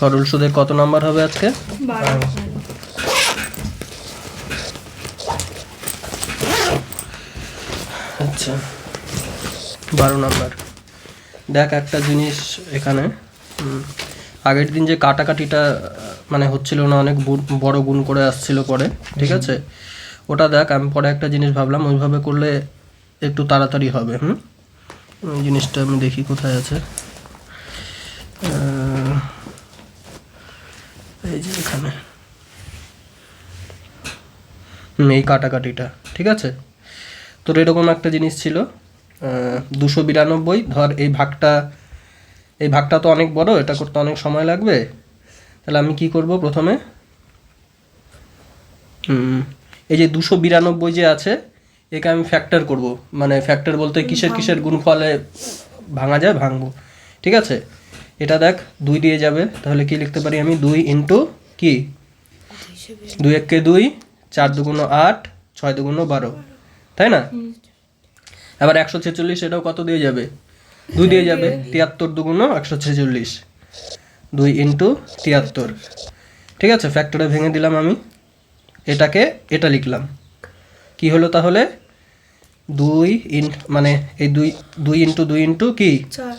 সরল সুদে কত নাম্বার হবে আজকে? 12। আচ্ছা 12 নাম্বার। দেখ একটা জিনিস এখানে, আগের দিন যে কাটাকাটিটা মানে হচ্ছিল না, অনেক বড় গুণ করে আসছিল পরে, ঠিক আছে, ওটা দেখ আমি পরে একটা জিনিস ভাবলাম ওইভাবে করলে একটু তাড়াতাড়ি হবে। ওই জিনিসটা আমি দেখি কোথায় আছে, এই যে এখানে, এই কাটাকাটিটা, ঠিক আছে। তোর এরকম একটা জিনিস ছিল 292, ধর এই ভাগটা তো অনেক বড়, এটা করতে অনেক সময় লাগবে। তাহলে আমি কি করব, প্রথমে এই যে 292 যে আছে একে আমি ফ্যাক্টর করব, মানে ফ্যাক্টর বলতে কিসের গুণফলে ভাঙা যায় ভাঙবো, ঠিক আছে। এটা দেখ 2 দিয়ে যাবে, তাহলে কি লিখতে পারি আমি, 2 ইন্টু কি, 2 1 কে 2, 4 2 8, 6 2 12, তাই না? আবার 146 এটাও কত দিয়ে যাবে, 2 দিয়ে যাবে, 73 2 146, 2 ইন্টু 73, ঠিক আছে। ফ্যাক্টরে ভেঙে দিলাম আমি, এটাকে এটা লিখলাম, কি হলো তাহলে 2 মানে এই 2 ইন্টু 2 ইন্টু কি 4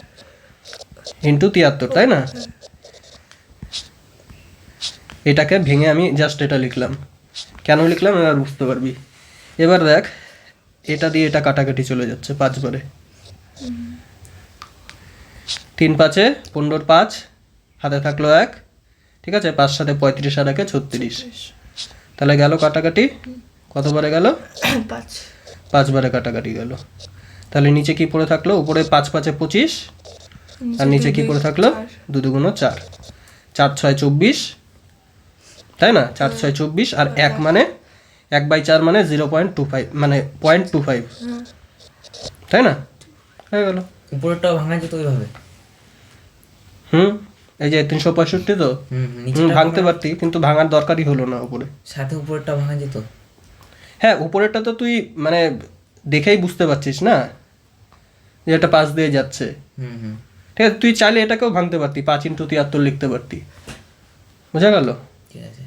ইন্টু 73, তাই না? এটাকে ভেঙে আমি জাস্ট এটা লিখলাম, কেন লিখলাম এবার বুঝতে পারবি। এবার দেখ এটা দিয়ে এটা কাটাকাটি চলে যাচ্ছে 5 বারে, 3 5 15 5, হাতে থাকলো 1, ঠিক আছে, 5 7 35 আর 1 36, তাহলে গেল কাটাকাটি কতবারে গেল, 5 বারে কাটাকাটি গেল। তাহলে নিচে কি পড়ে থাকলো, উপরে 5 5 25, আর নিচে কি পড়ে থাকলো 2 2 4, 4 6 24, তাই না? 4 6 24 আর 1 মানে 1/4 মানে 0.25, মানে 0.25, তাই না? হয়ে গেল। উপরেরটাও ভাঙা যেত ওইভাবে। এই যে 365 তো ভাঙতে পারতি, কিন্তু ভাঙার দরকারই হলো না উপরে, সাথে উপরেরটা ভাঙা যেত। হ্যাঁ উপরেরটা তো তুই মানে দেখেই বুঝতে পারছিস না যে এটা 5 দিয়ে যাচ্ছে, ঠিক আছে। তুই চাইলে এটাকেও ভাঙতে পারতি, 5 ইন্টু 73 লিখতে পারতি, বোঝা গেল? ঠিক আছে,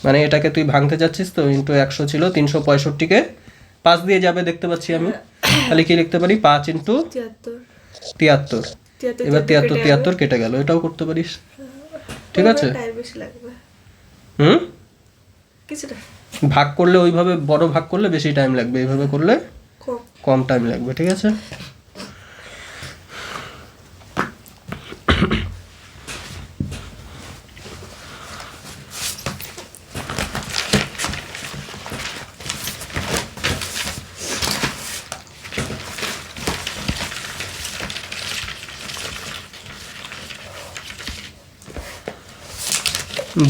মানে এটাকে তুই ভাঙতে যাচ্ছিস তো, ইন্টু 100 ছিল, 365 কে 5 দিয়ে যাবে দেখতে পাচ্ছি আমি, তাহলে কি লিখতে পারি, 5 ইন্টু 73, এবার 73 কেটে গেল, এটাও করতে পারিস, ঠিক আছে। ভাগ করলে ওইভাবে বড় ভাগ করলে বেশি টাইম লাগবে, এইভাবে করলে কম টাইম লাগবে, ঠিক আছে।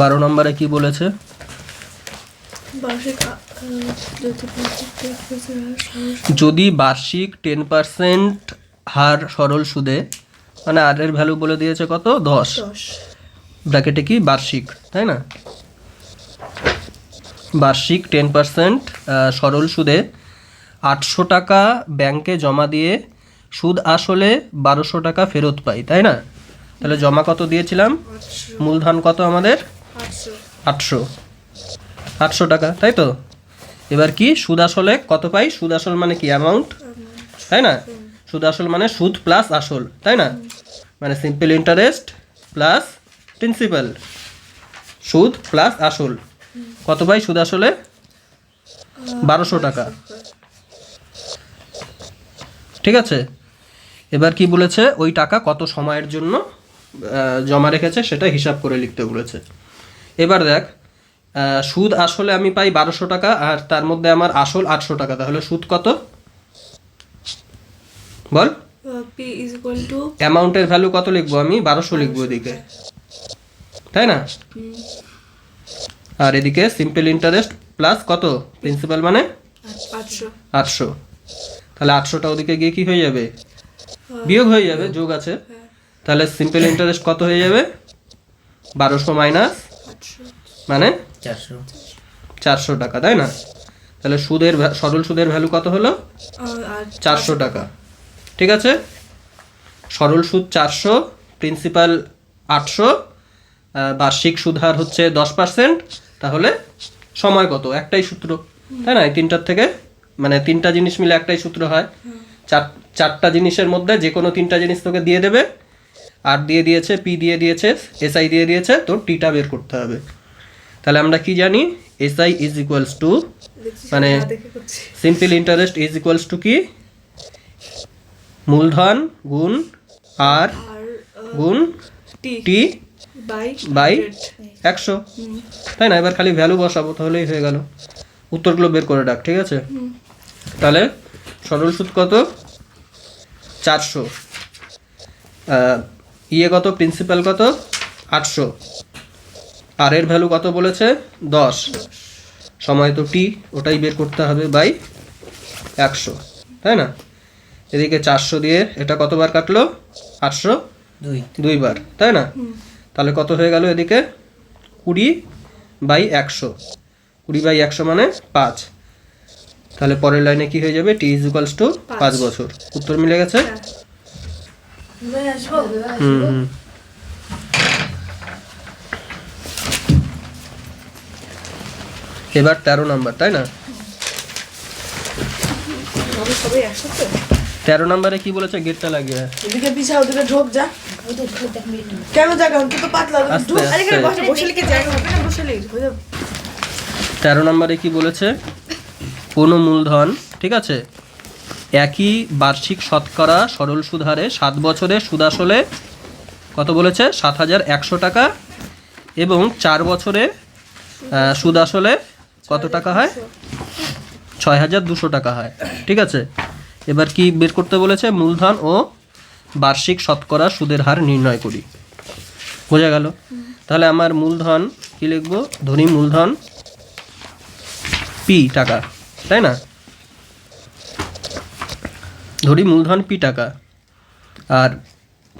বারো নম্বরে কি বলেছে, যদি বার্ষিক 10% হার সরল সুদে, মানে আর এর ভ্যালু বলে দিয়েছে কত, 10, ব্র্যাকেটে কি বার্ষিক, তাই না? বার্ষিক 10% সরল সুদে 800 টাকা ব্যাংকে জমা দিয়ে সুদ আসলে 1200 টাকা ফেরত পাই, তাই না? তাহলে জমা কত দিয়েছিলাম, মূলধন কত আমাদের 800 টাকা, তাই তো। এবার কি সুদ আসলে কত পাই, সুদ আসল মানে কি অ্যামাউন্ট, তাই না? সুদ আসল মানে সুদ প্লাস আসল, তাই না? মানে সিম্পল ইন্টারেস্ট প্লাস প্রিন্সিপাল, সুদ প্লাস আসল, কত পাই সুদ আসলে 1200 টাকা, ঠিক আছে। এবার কি বলেছে, ওই টাকা কত সময়ের জন্য জমা রেখেছে সেটা হিসাব করে লিখতে বলেছে। এবার দেখ সুদ আসলে আমি পাই 1200 টাকা, আর তার মধ্যে আমার আসল 800 টাকা, তাহলে সুদ কত বল, অ্যামাউন্টের ভ্যালু কত লিখবো আমি, 1200 লিখবো এদিকে, তাই না? আর এদিকে সিম্পল ইন্টারেস্ট প্লাস কত প্রিন্সিপাল মানে 800, তাহলে 800টা ওদিকে গিয়ে কি হয়ে যাবে, বিয়োগ হয়ে যাবে, যোগ আছে, তাহলে সিম্পল ইন্টারেস্ট কত হয়ে যাবে, 1200 মাইনাস মানে 400 টাকা, তাই না? তাহলে সুদের সরল সুদের ভ্যালু কত হলো, 400 টাকা, ঠিক আছে। সরল সুদ 400, প্রিন্সিপাল 800, বার্ষিক সুদ হার হচ্ছে 10%, তাহলে সময় কত? একটাই সূত্র, তাই না? এই তিনটার থেকে মানে তিনটা জিনিস মিলে একটাই সূত্র হয়। চারটা জিনিসের মধ্যে যে কোনো তিনটা জিনিস তোকে দিয়ে দেবে, আর দিয়ে দিয়েছে, পি দিয়ে দিয়েছে, এসআই দিয়ে দিয়েছে, তো টিটা বের করতে হবে। তাহলে আমরা কি জানি? এসআই ইজ ইকুয়ালস টু মানে simple interest is equals to কি? মূলধন গুণ আর গুণ টি বাই 100, তাই না? এবার খালি ভ্যালু বসাবো, তাহলেই হয়ে গেল। উত্তরগুলো বের করে রাখ, ঠিক আছে? তাহলে সরল সুদ কত? 400, ইয়ে কত? প্রিন্সিপাল কত? 800, আর এর ভ্যালু কত বলেছে? 10, সময় তো টি, ওটাই বের করতে হবে বাই 100, তাই না? এদিকে 400 দিয়ে এটা কতবার কাটলো? 800 দুইবার, তাই না? তাহলে কত হয়ে গেল এদিকে? 20/100, 20/100 মানে 5। তাহলে পরের লাইনে কি হয়ে যাবে? টি ইজ ইকুয়ালস টু 5 বছর। উত্তর মিলে গেছে। হুম। এবার 13 নাম্বার, তাই না? 13 নাম্বারে কি বলেছে? গেটটা লাগিয়ে এদিকে পিছা, ওদিকে ঢোক যা। কেন জায়গা তুই তো পাতলা আস্তে ঢোক। আরে এখানে আস্তে। বসে লিখে জায়গা হবে না, বসে লিখ হয়ে যাবে। 13 নম্বরে কি বলেছে? কোনো মূলধন, ঠিক আছে, একই বার্ষিক শতকরা সরল সুদ হারে 7 বছরে সুদ আসলে কত বলেছে? 7,100 টাকা, এবং 4 বছরে সুদ আসলে কত টাকা হয়? 6,200 টাকা হয়, ঠিক আছে? এবার কি বের করতে বলেছে? মূলধন ও বার্ষিক শতকরা সুদের হার নির্ণয় করি। বোঝা গেল? তাহলে আমার মূলধন কি লিখবো? ধরি মূলধন পি টাকা, তাই না? ধরি মূলধন পি টাকা, আর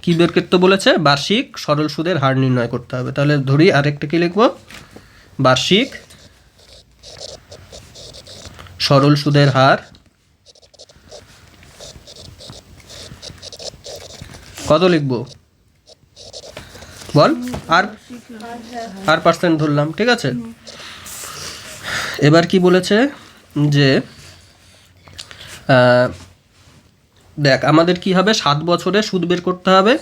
কি বের করতে বলেছে? বার্ষিক সরল সুদের হার নির্ণয় করতে হবে। তাহলে ধরি আরেকটা কি লিখবো? বার্ষিক সরল সুদের হার কত লিখবো? বল। আর পার্সেন্ট ধরলাম, ঠিক আছে? এবার কি বলেছে যে দেখ আমাদের কি হবে? 7 বছরে সুদ বের করতে হবে।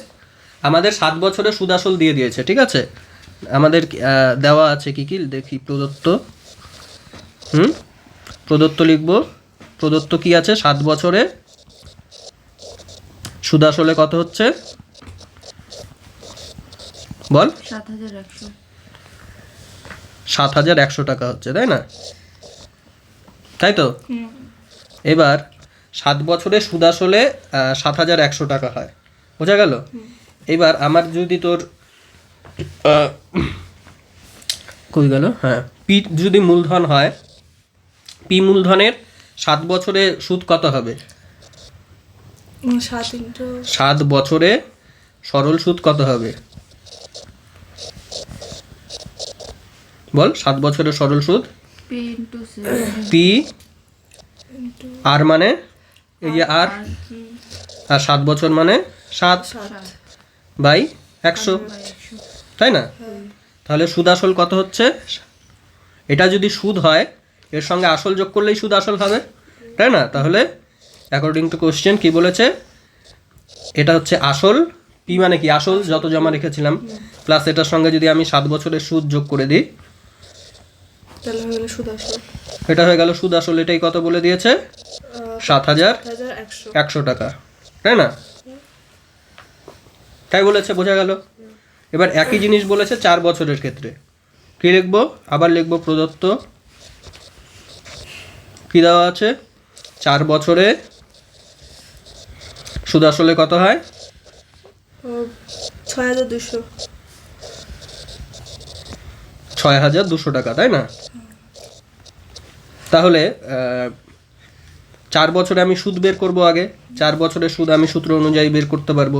আমাদের 7 বছরে সুদ আসল দিয়ে দিয়েছে, ঠিক আছে? আমাদের দেওয়া আছে কি কি দেখি? প্রদত্ত, প্রদত্ত লিখব। প্রদত্ত কি আছে? 7 বছরে সুদ আসলে কত হচ্ছে? বল। 7,100 টাকা হচ্ছে, তাই না? তাই তো? এবার 7 বছরে সুদ আসলে 7,100 টাকা হয়, বোঝা গেল? এবার আমার যদি তোর কই গেল? হ্যাঁ, পি যদি মূলধন হয়, পি মূলধনের 7 বছরে সুদ কত হবে? 7 বছরে সরল সুদ কত হবে? বল। 7 বছরের সরল সুদ পি আর মানে এই যে আর 7 বছর মানে 7/100, তাই না? তাহলে সুদ আসল কত হচ্ছে? এটা যদি সুদ হয়, এর সঙ্গে আসল যোগ করলেই সুদ আসল হবে, তাই না? তাহলে অ্যাকর্ডিং টু কোশ্চেন কি বলেছে? এটা হচ্ছে আসল, পি মানে কি? আসল যত জমা রেখেছিলাম, প্লাস এটার সঙ্গে যদি আমি 7 বছরের সুদ যোগ করে দিই, তাহলে হয়ে গেল সুদ আসল। এটা হয়ে গেল সুদ আসল। এটাই কত বলে দিয়েছে? 7,100 টাকা, তাই না? তাই বলেছে, বোঝা গেল? এবার একই জিনিস বলেছে 4 বছরের ক্ষেত্রে। কি লিখবো? আবার লিখবো প্রদত্ত কি দেওয়া আছে? 4 বছরে সুদ আসলে কত হয়? 6,200। 6,200 টাকা, তাই না? তাহলে 4 বছরে আমি সুদ বের করব আগে। 4 বছরের সুদ আমি সূত্র অনুযায়ী বের করতে পারবো।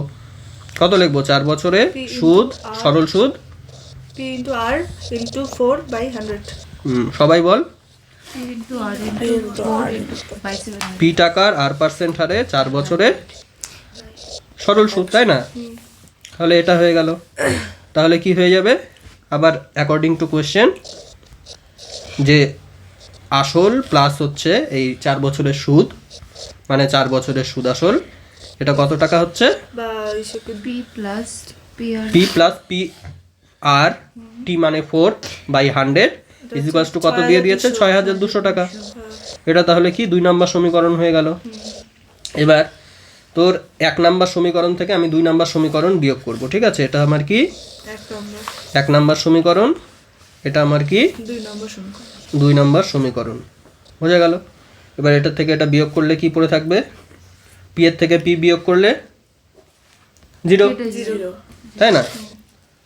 কত লিখবো? 4 বছরে সুদ, সরল সুদ P into R into 4/100। সবাই বল। পি টাকার আর পার্সেন্ট হারে 4 বছরে সরল সুদ, তাই না? তাহলে এটা হয়ে গেল। তাহলে কি হয়ে যাবে? আবার অ্যাকর্ডিং টু কোয়েশ্চেন যে আসল প্লাস হচ্ছে এই 4 বছরের সুদ, মানে 4 বছরের সুদ আসল, এটা কত টাকা হচ্ছে? বা হিসেবে P plus P আর পি প্লাস পি আর টি মানে 4 বাই 100 ইজ ইকুয়ালস টু কত দিয়ে দিয়েছে? 6200 টাকা। এটা তাহলে কি 2 নম্বর সমীকরণ হয়ে গেল। এবার তোর 1 নম্বর সমীকরণ থেকে আমি 2 নম্বর সমীকরণ বিয়োগ করব, ঠিক আছে? এটা আমার কি 1 নম্বর সমীকরণ, এটা আমার কি 2 নম্বর সমীকরণ। বোঝা গেল? এবার এটা থেকে এটা বিয়োগ করলে কি পড়ে থাকবে? পি এর থেকে পি বিয়োগ করলে 0, তাই না?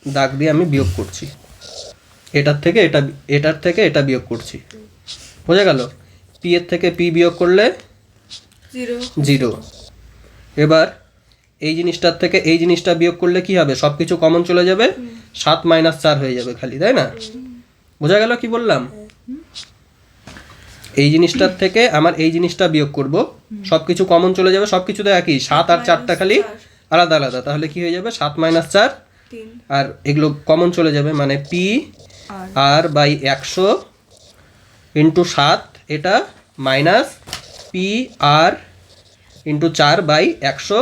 দাগ দিয়ে আমি বিয়োগ করছি, এটার থেকে এটা বিয়োগ করছি। বোঝা গেল? পি এর থেকে পি বিয়োগ করলে 0। এবার এই জিনিসটার থেকে এই জিনিসটা বিয়োগ করলে কি হবে? সব কিছু কমন চলে যাবে, 7 - 4 হয়ে যাবে খালি, তাই না? বোঝা গেল কি বললাম? এই জিনিসটার থেকে আমার এই জিনিসটা বিয়োগ করব, সব কিছু কমন চলে যাবে, সব কিছু তো একই, 7 আর 4টা খালি আলাদা আলাদা, তাহলে কি হয়ে যাবে? 7 - 4, আর এগুলো কমন চলে যাবে, মানে পি আর বাই 100 ইন্টু 7, এটা minus P R into 4 by 100।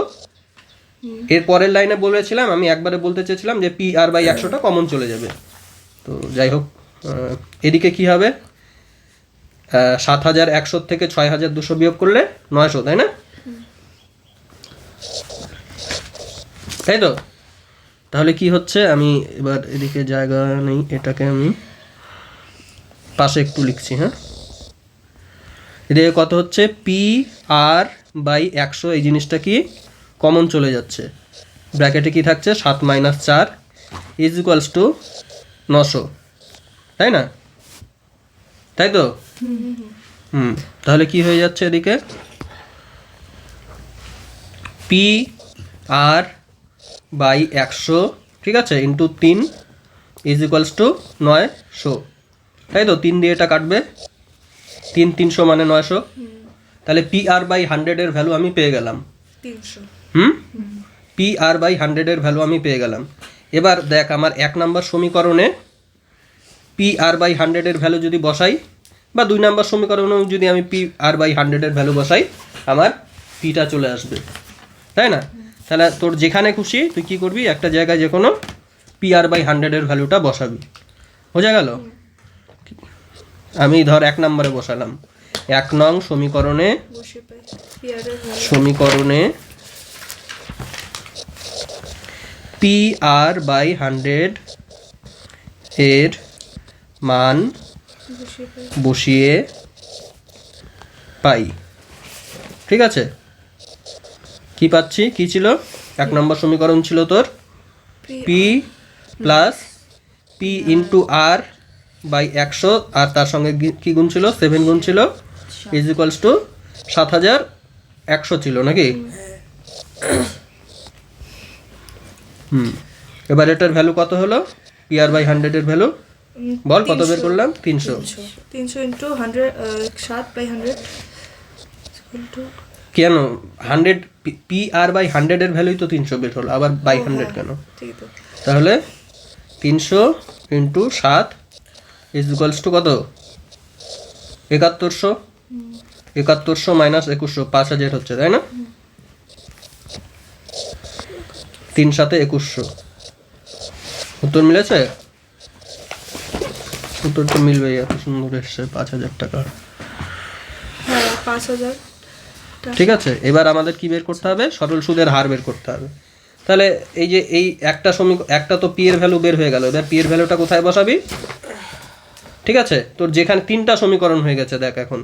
এর পরের লাইনে বলেছিলাম, আমি একবারে বলতে চেয়েছিলাম যে পি আর বাই 100টা কমন চলে যাবে। তো যাই হোক, এদিকে কি হবে? 7100 থেকে 6200 বিয়োগ করলে 900, তাই না? তাই তো? তাহলে কি হচ্ছে, আমি এবার এদিকে জায়গা নেই, এটাকে আমি পাশে একটু লিখছি। হ্যাঁ, এদিকে কত হচ্ছে? পি আর বাই 100, এই জিনিসটা কি কমন চলে যাচ্ছে, ব্র্যাকেটে কি থাকছে? 7 - 4 ইজ ইকুয়ালস টু 900, তাই না? তাই তো? তাহলে কি হয়ে যাচ্ছে এদিকে? পি আর বাই 100, ঠিক আছে, ইন্টু 3 ইজ ইকুয়ালস টু 900, তাই তো? 3 দিয়ে এটা কাটবে, 300 মানে 900। তাহলে পি আর বাই 100 এর ভ্যালু আমি পেয়ে গেলাম 300। পি আর বাই 100 এর ভ্যালু আমি পেয়ে গেলাম। এবার দেখ, আমার 1 নম্বর সমীকরণে পি আর বাই 100 এর ভ্যালু যদি বসাই, বা 2 নম্বর সমীকরণেও যদি আমি পি আর বাই 100 এর ভ্যালু বসাই, আমার পিটা চলে আসবে, তাই না? তাহলে তোর যেখানে খুশি তুই কি করবি, একটা জায়গায় যে কোনো পি আর বাই 100 এর ভ্যালুটা বসাবি। বোঝা গেল? আমি ধর 1 নম্বরে বসালাম, 1 নং সমীকরণে পি আর বাই 100 এর মান বসিয়ে পাই, ঠিক আছে? কি পাচ্ছি? কি ছিল? 1 নম্বর সমীকরণ ছিল তোর P plus P into R by 100, আর তার সঙ্গে কি গুণ ছিল? 7 গুণ ছিল, ইজ ইকুয়ালস টু 7100 ছিল নাকি? এবার এটার ভ্যালু কত হলো? পি আর বাই 100 এর ভ্যালু বল, কত বের করলাম? 300 ইন্টু 100, 7 বাই 100 কেন? 100 পি আর বাই 100 এর ভ্যালুই তো 300 বের হলো, আবার বাই 100 কেন? ঠিক তো। তাহলে 300 ইন্টু 7 ইজ ইকুয়ালস টু কত? 7100। 7100 মাইনাস 2100, 5000 হচ্ছে, তাই না? 3 × 7 = 2100। উত্তর মিলেছে? উত্তর তো মিলবেই, এত সুন্দর এসছে 5000 টাকা। হ্যাঁ, 5000। ঠিক আছে, এবার আমাদের কি বের করতে হবে? সরল সুদের হার বের করতে হবে। তাহলে এই যে এই একটা তো পি এর ভ্যালু বের হয়ে গেল, এবার পি এর ভ্যালুটা কোথায় বসাবি? ঠিক আছে, তোর যেখানে 3টা সমীকরণ হয়ে গেছে, দেখ এখন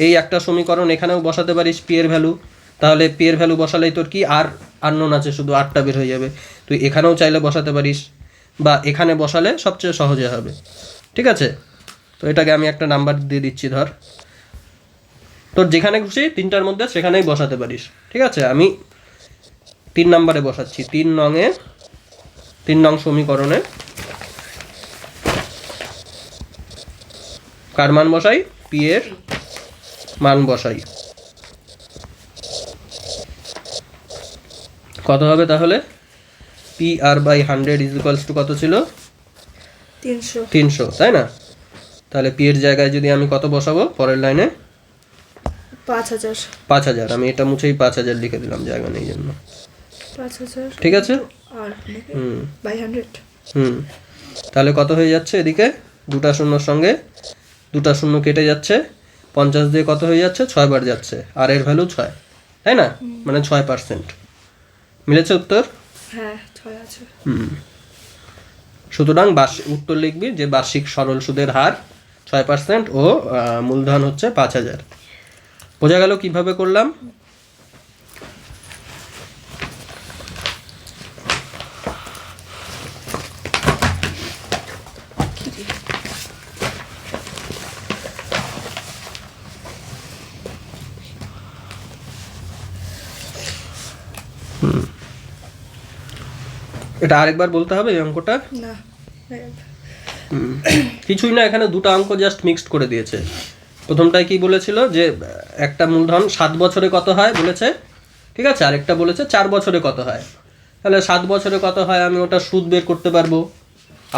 এই একটা সমীকরণ এখানেও বসাতে পারিস পি এর ভ্যালু, তাহলে পি এর ভ্যালু বসালেই তোর কি আর আননোন আছে, শুধু 8টা বের হয়ে যাবে। তুই এখানেও চাইলে বসাতে পারিস, বা এখানে বসালে সবচেয়ে সহজে হবে, ঠিক আছে? তো এটাকে আমি একটা নাম্বার দিয়ে দিচ্ছি, ধর তোর যেখানে খুশি 3টার মধ্যে সেখানেই বসাতে পারিস, ঠিক আছে? আমি 3 নম্বরে বসাচ্ছি, 3 নং সমীকরণে কার মান বসাই? পি এর মান বসাই। কত হবে তাহলে? P R by 100 is equals to কত ছিল? 300 300, তাই না? তাহলে পি এর জায়গায় যদি আমি কত বসাবো পরের লাইনে? 5000 5000। আমি এটা মুছেই 5000 লিখে দিলাম, জায়গা নেই জন্য। 5000 ঠিক আছে? আর হুম বাই 100 হুম তাহলে কত হয়ে যাচ্ছে এদিকে? দুটা শূন্যর সঙ্গে দুটা শূন্য কেটে যাচ্ছে, 50 দিয়ে কত হয়ে যাচ্ছে? 6 বার যাচ্ছে, আর এর ভ্যালু 6, তাই না? মানে 6%। মিলেছে উত্তর? হ্যাঁ 6 আছে। হুম সুতরাং উত্তর লিখবি যে বার্ষিক সরল সুদের হার 6% ও মূলধন হচ্ছে 5000। বোঝা গেল কিভাবে করলাম? এটা আরেকবার বলতে হবে এই অঙ্কটা? না কিছুই না, এখানে দুটো অঙ্ক জাস্ট মিক্সড করে দিয়েছে। প্রথমটায় কি বলেছিল যে একটা মূলধন 7 বছরে কত হয় বলেছে, ঠিক আছে? আরেকটা বলেছে 4 বছরে কত হয়। তাহলে 7 বছরে কত হয় আমি ওটা সুদ বের করতে পারবো,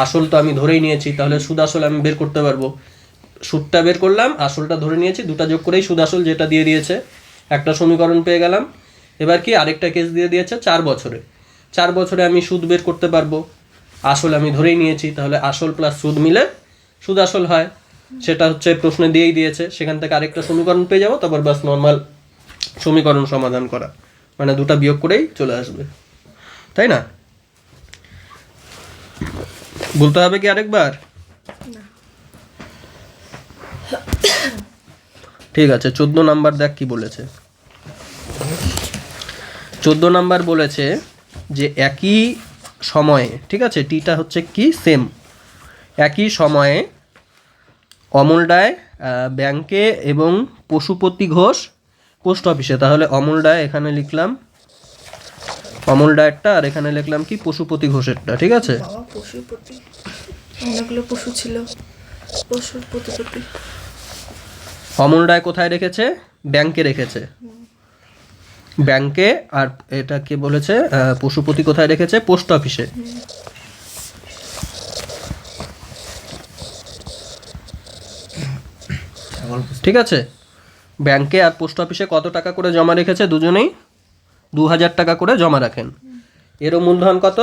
আসল তো আমি ধরেই নিয়েছি, তাহলে সুদ আসল আমি বের করতে পারবো। সুদটা বের করলাম, আসলটা ধরে নিয়েছি, দুটা যোগ করেই সুদ আসল যেটা দিয়ে দিয়েছে, একটা সমীকরণ পেয়ে গেলাম। এবার কি আরেকটা কেস দিয়ে দিয়েছে 4 বছরে। 4 বছরে আমি সুদ বের করতে পারবো, আসল আমি ধরেই নিয়েছি, তাহলে আসল প্লাস সুদ মিলে সুদ আসল হয়, সেটা হচ্ছে প্রশ্নে দিয়েই দিয়েছে। সেখান থেকে আরেকটা সমীকরণ পেয়ে যাবো, তারপর বাস নর্মাল সমীকরণ সমাধান করা, মানে দুটা বিয়োগ করেই চলে আসবে, তাই না? বলতে হবে কি আরেকবার? ঠিক আছে, 14 নাম্বার দেখ কি বলেছে। 14 নাম্বার বলেছে যে একই সময়ে, ঠিক আছে, টিটা হচ্ছে কি সেম, একই সময়ে অমল রায় ব্যাংকে এবং পশুপতি ঘোষ পোস্ট অফিসে। তাহলে অমল রায় এখানে লিখলাম অমল রায়েরটা, আর এখানে লিখলাম কি পশুপতি ঘোষেরটা, ঠিক আছে? বাবা পশুপতি, অনেকগুলো পশু ছিল, পশুর প্রতিপতি। অমল রায় কোথায় রেখেছে? ব্যাংকে রেখেছে, ব্যাংকে। আর এটাকে বলেছে পশুপতি কোথায় রেখেছে? পোস্ট অফিসে। ঠিক আছে, ব্যাংকে আর পোস্ট অফিসে কত টাকা করে জমা রেখেছে? দুজনেই 2000 টাকা করে জমা রাখেন। এরও মূলধন কত?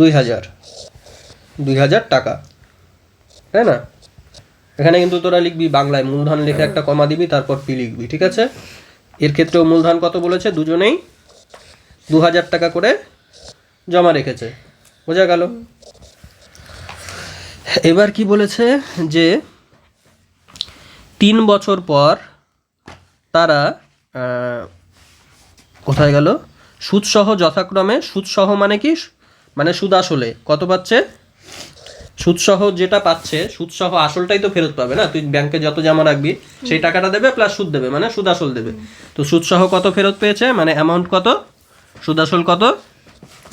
2000 2000 টাকা, তাই না? এখানে কিন্তু তোরা লিখবি বাংলায়, মূলধন লিখে একটা কমা দিবি, তারপর পি লিখবি, ঠিক আছে? এর ক্ষেত্রেও মূলধন কত বলেছে? দুজনেই 2000 টাকা করে জমা রেখেছে। বোঝা গেল? এবার কি বলেছে যে 3 বছর পর তারা কোথায় গেল? সুদসহ যথাক্রমে, সুদসহ মানে কি? মানে সুদ আসলে কত পাচ্ছে? সুদসহ যেটা পাচ্ছে, সুদসহ আসলটাই তো ফেরত পাবে না, তুই ব্যাংকে যত জমা রাখবি সেই টাকাটা দেবে প্লাস সুদ দেবে, মানে সুদ আসল দেবে। তো সুদসহ কত ফেরত পেয়েছে, মানে অ্যামাউন্ট কত, সুদ আসল কত?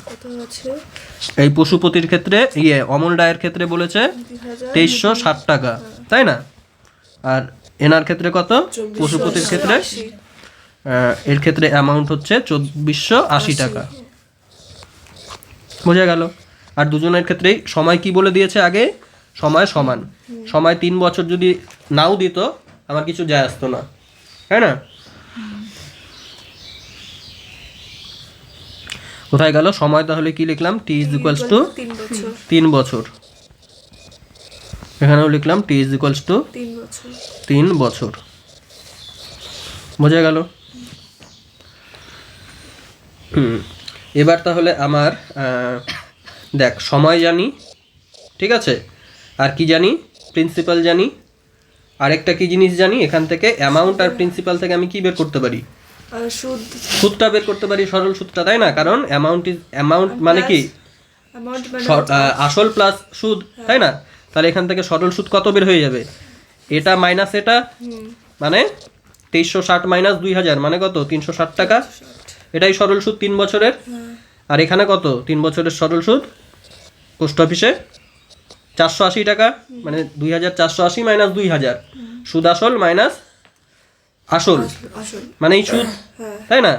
কত আছে? এই পশুপতির ক্ষেত্রে অমল রায়ের ক্ষেত্রে বলেছে 2360 টাকা, তাই না? আর এনার ক্ষেত্রে কত? পশুপতির ক্ষেত্রে এর ক্ষেত্রে অ্যামাউন্ট হচ্ছে 2480 টাকা। বোঝা গেল? আর দুজনের ক্ষেত্রেই সময় কি বলে দিয়েছে আগে? সময় সমান। সময় 3 বছর যদি নাও দিত আমার কিছু যায় আসতো না, তাই না? কোথায় গেল সময়? তাহলে কি লিখলাম? টি ইজ ইকুয়ালস টু 3 বছর 3 বছর। এখানেও লিখলাম টি ইজ ইকুয়ালস টু 3 বছর 3 বছর। বোঝা গেল? এবার তাহলে আমার দেখ, সময় জানি, ঠিক আছে, আর কি জানি? প্রিন্সিপাল জানি। আরেকটা কি জিনিস জানি? এখান থেকে অ্যামাউন্ট আর প্রিন্সিপাল থেকে আমি কি বের করতে পারি? সুদ, সুদটা বের করতে পারি, সরল সুদটা, তাই না? কারণ অ্যামাউন্ট মানে কি? অ্যামাউন্ট আসল প্লাস সুদ, তাই না? তাহলে এখান থেকে সরল সুদ কত বের হয়ে যাবে? এটা মাইনাস এটা, মানে 2360 মাইনাস 2000 মানে কত? 360 টাকা। এটাই সরল সুদ 3 বছরের। আর এখানে কত? 3 বছরের সরল সুদ পোস্ট অফিসে 480 টাকা, মানে 2480 মাইনাস 2000, সুদ আসল মাইনাস আসল, আসল মানে এই সুদ, তাই না?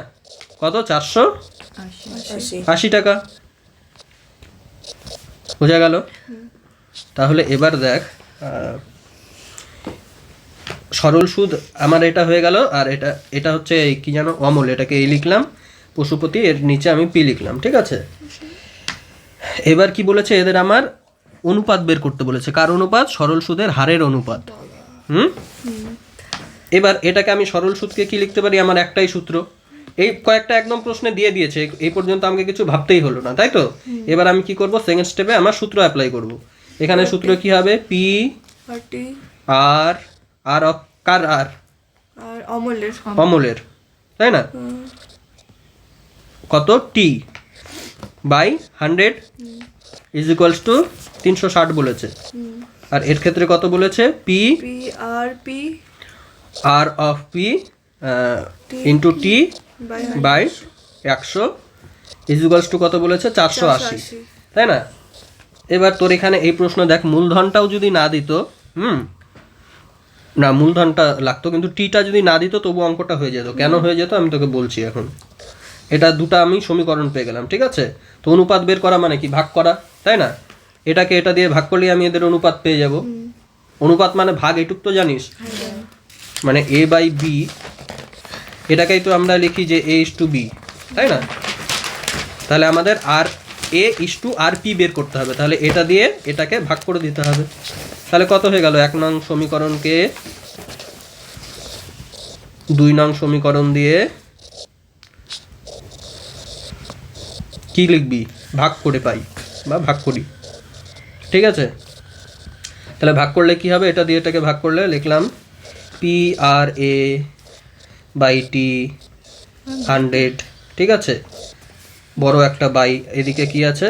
কত? 480 টাকা। বোঝা গেল? তাহলে এবার দেখ, সরল সুদ আমার এটা হয়ে গেল, আর এটা হচ্ছে এই কি জানো, অমল, এটাকে এই লিখলাম, পশুপতি এর নিচে আমি পি লিখলাম, ঠিক আছে? এবার কি বলেছে, এদের আমার অনুপাত বের করতে বলেছে। কার অনুপাত? সরল সুদের হারের অনুপাত। এবার এটাকে আমি সরল সুদকে কি লিখতে পারি, আমার একটাই সূত্র, এই কয়েকটা একদম প্রশ্নে দিয়ে দিয়েছে, এই পর্যন্ত আমাকে কিছু ভাবতেই হলো না, তাই তো? এবার আমি কি করব, সেকেন্ড স্টেপে আমার সূত্র অ্যাপ্লাই করব। এখানে সূত্র কি হবে, পি আর টি আর আর কার আর আর অমলের অমলের, তাই না? কত, T by 100 is equals to 360 বলেছে। আর এর ক্ষেত্রে কত বলেছে, P P R of P into T by 100 is equals to কত বলেছে, 480, তাই না? এবার তোর এখানে এই প্রশ্ন দেখ, মূলধনটাও যদি না দিত, না মূলধনটা লাগতো, কিন্তু টিটা যদি না দিত তবু অঙ্কটা হয়ে যেত। কেন হয়ে যেত আমি তোকে বলছি এখন। এটা দুটো আমি সমীকরণ পেয়ে গেলাম, ঠিক আছে? তো অনুপাত বের করা মানে কি, ভাগ করা, তাই না? এটাকে এটা দিয়ে ভাগ করলে আমি এদের অনুপাত পেয়ে যাব। অনুপাত মানে ভাগ, এটুক তো জানিস, মানে এ বাই বি, এটাকেই তো আমরা লিখি যে এ ইস টু বি, তাই না? তাহলে আমাদের আর A is to R P বের করতে হবে, তাহলে এটা দিয়ে এটাকে ভাগ করে দিতে হবে। তাহলে কত হয়ে গেল, 1 নং সমীকরণকে 2 নং সমীকরণ দিয়ে কি লিখবি, ভাগ করে পাই বা ভাগ করি, ঠিক আছে? তাহলে ভাগ করলে কি হবে, এটা দিয়ে এটাকে ভাগ করলে লিখলাম P R A by T 100, ঠিক আছে? বড় একটা বাই, এদিকে কি আছে,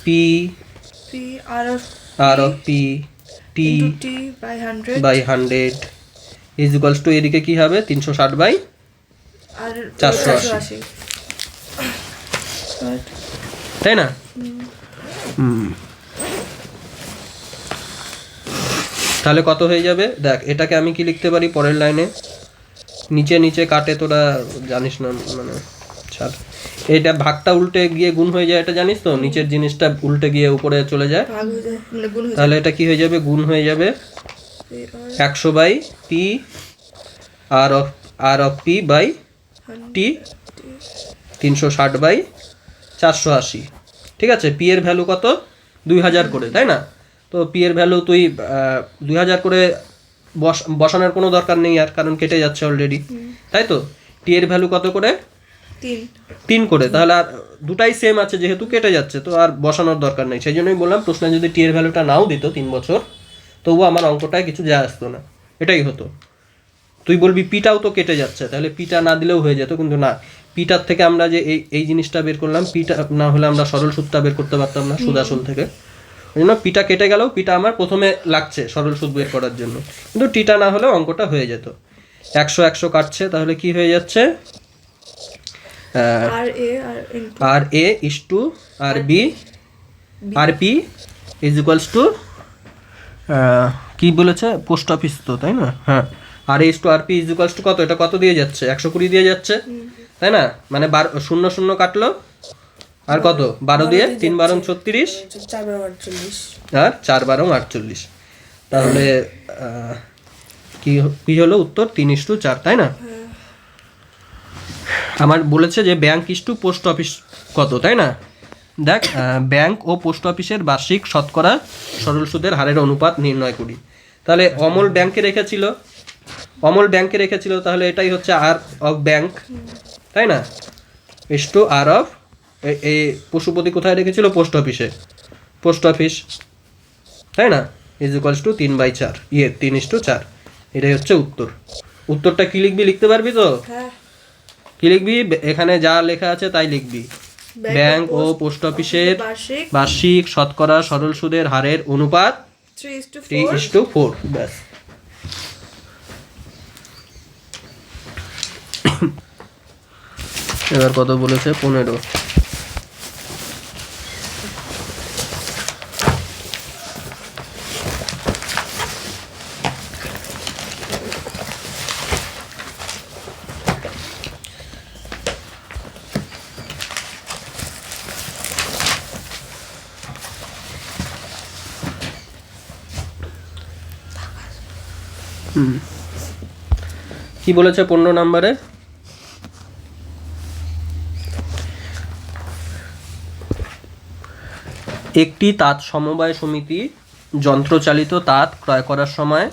P P R of P T T by 100 is equals to, এদিকে কি হবে, 360 বাই আর 480, তাই না? তাহলে কত হয়ে যাবে, দেখ এটাকে আমি কি লিখতে পারি পরের লাইনে, নিচে নিচে কাটে, তোরা জানিস না মানে ছাড়, এটা ভাগটা উল্টে গিয়ে গুণ হয়ে যায়, এটা জানিস তো, নিচের জিনিসটা উল্টে গিয়ে উপরে চলে যায়, ভাগ হয়ে যায়, মানে গুণ হয়ে তাহলে এটা কি হয়ে যাবে, গুণ হয়ে যাবে যায় 100 by P R of P by T 360 by 480, ঠিক আছে? পি এর ভ্যালু কত, 2000 করে, তাই না? তো পি এর ভ্যালু তুই 2000 করে বসানোর কোনো দরকার নেই আর, কারণ কেটে যাচ্ছে অলরেডি, তাই তো? টি এর ভ্যালু কত করে, 3 করে, তাহলে আর দুটাই সেম আছে, যেহেতু কেটে যাচ্ছে তো আর বসানোর দরকার নেই। সেই জন্যই বললাম, প্রশ্নে যদি টি এর ভ্যালুটা নাও দিত 3 বছর, তবুও আমার অঙ্কটায় কিছু যায় আসতো না, এটাই হতো। তুই বলবি পিটাও তো কেটে যাচ্ছে, তাহলে পিটা না দিলেও হয়ে যেত, কিন্তু না, পিটার থেকে আমরা যে এই জিনিসটা বের করলাম, পিটা না হলে আমরা সরল সুদটা বের করতে পারতাম না, সুদ আসল থেকে। ওই জন্য পিটা কেটে গেলেও পিটা আমার প্রথমে লাগছে সরল সুদ বের করার জন্য, কিন্তু টিটা না হলেও অঙ্কটা হয়ে যেত। 100 কাটছে, তাহলে কি হয়ে যাচ্ছে, আর A is to R B R P is equals to, কি বলেছে, পোস্ট অফিস তো, তাই না? হ্যাঁ, আর A is to R P is equals to কত, এটা কত দিয়ে যাচ্ছে, 120 দিয়ে যাচ্ছে, তাই না? মানে 0 কাটলো, আর কত, 12 দিয়ে 3 12 36, 4 12 48, আর 4 12 48, তাহলে কি হলো উত্তর, 3:4, তাই না? আমার বলেছে যে bank is to post office কত, তাই না? দেখ, ব্যাংক ও পোস্ট অফিসের বার্ষিক শতকরা সরল সুদের হারের অনুপাত নির্ণয় করি। তাহলে অমল ব্যাংকে রেখেছিল, তাহলে এটাই হচ্ছে আর অফ ব্যাংক, তাই না? ইস টু আর অফ, এই পশুপতি কোথায় রেখেছিল, পোস্ট অফিস, তাই না? ইজ ইকুয়ালস টু 3/4, 3:4, এটাই হচ্ছে উত্তরটা কি লিখবি, লিখতে পারবি তো? কি লিখবি, এখানে যা লেখা আছে তাই লিখবি, ব্যাংক ও পোস্ট অফিসের বার্ষিক শতকরা সরল সুদের হারের অনুপাত 3:4, ব্যাস। এবার কত বলেছে, 15। কি বলেছে 15 নম্বরে? একটি তাঁত সমবায় সমিতি যন্ত্রচালিত তাঁত ক্রয় করার সময়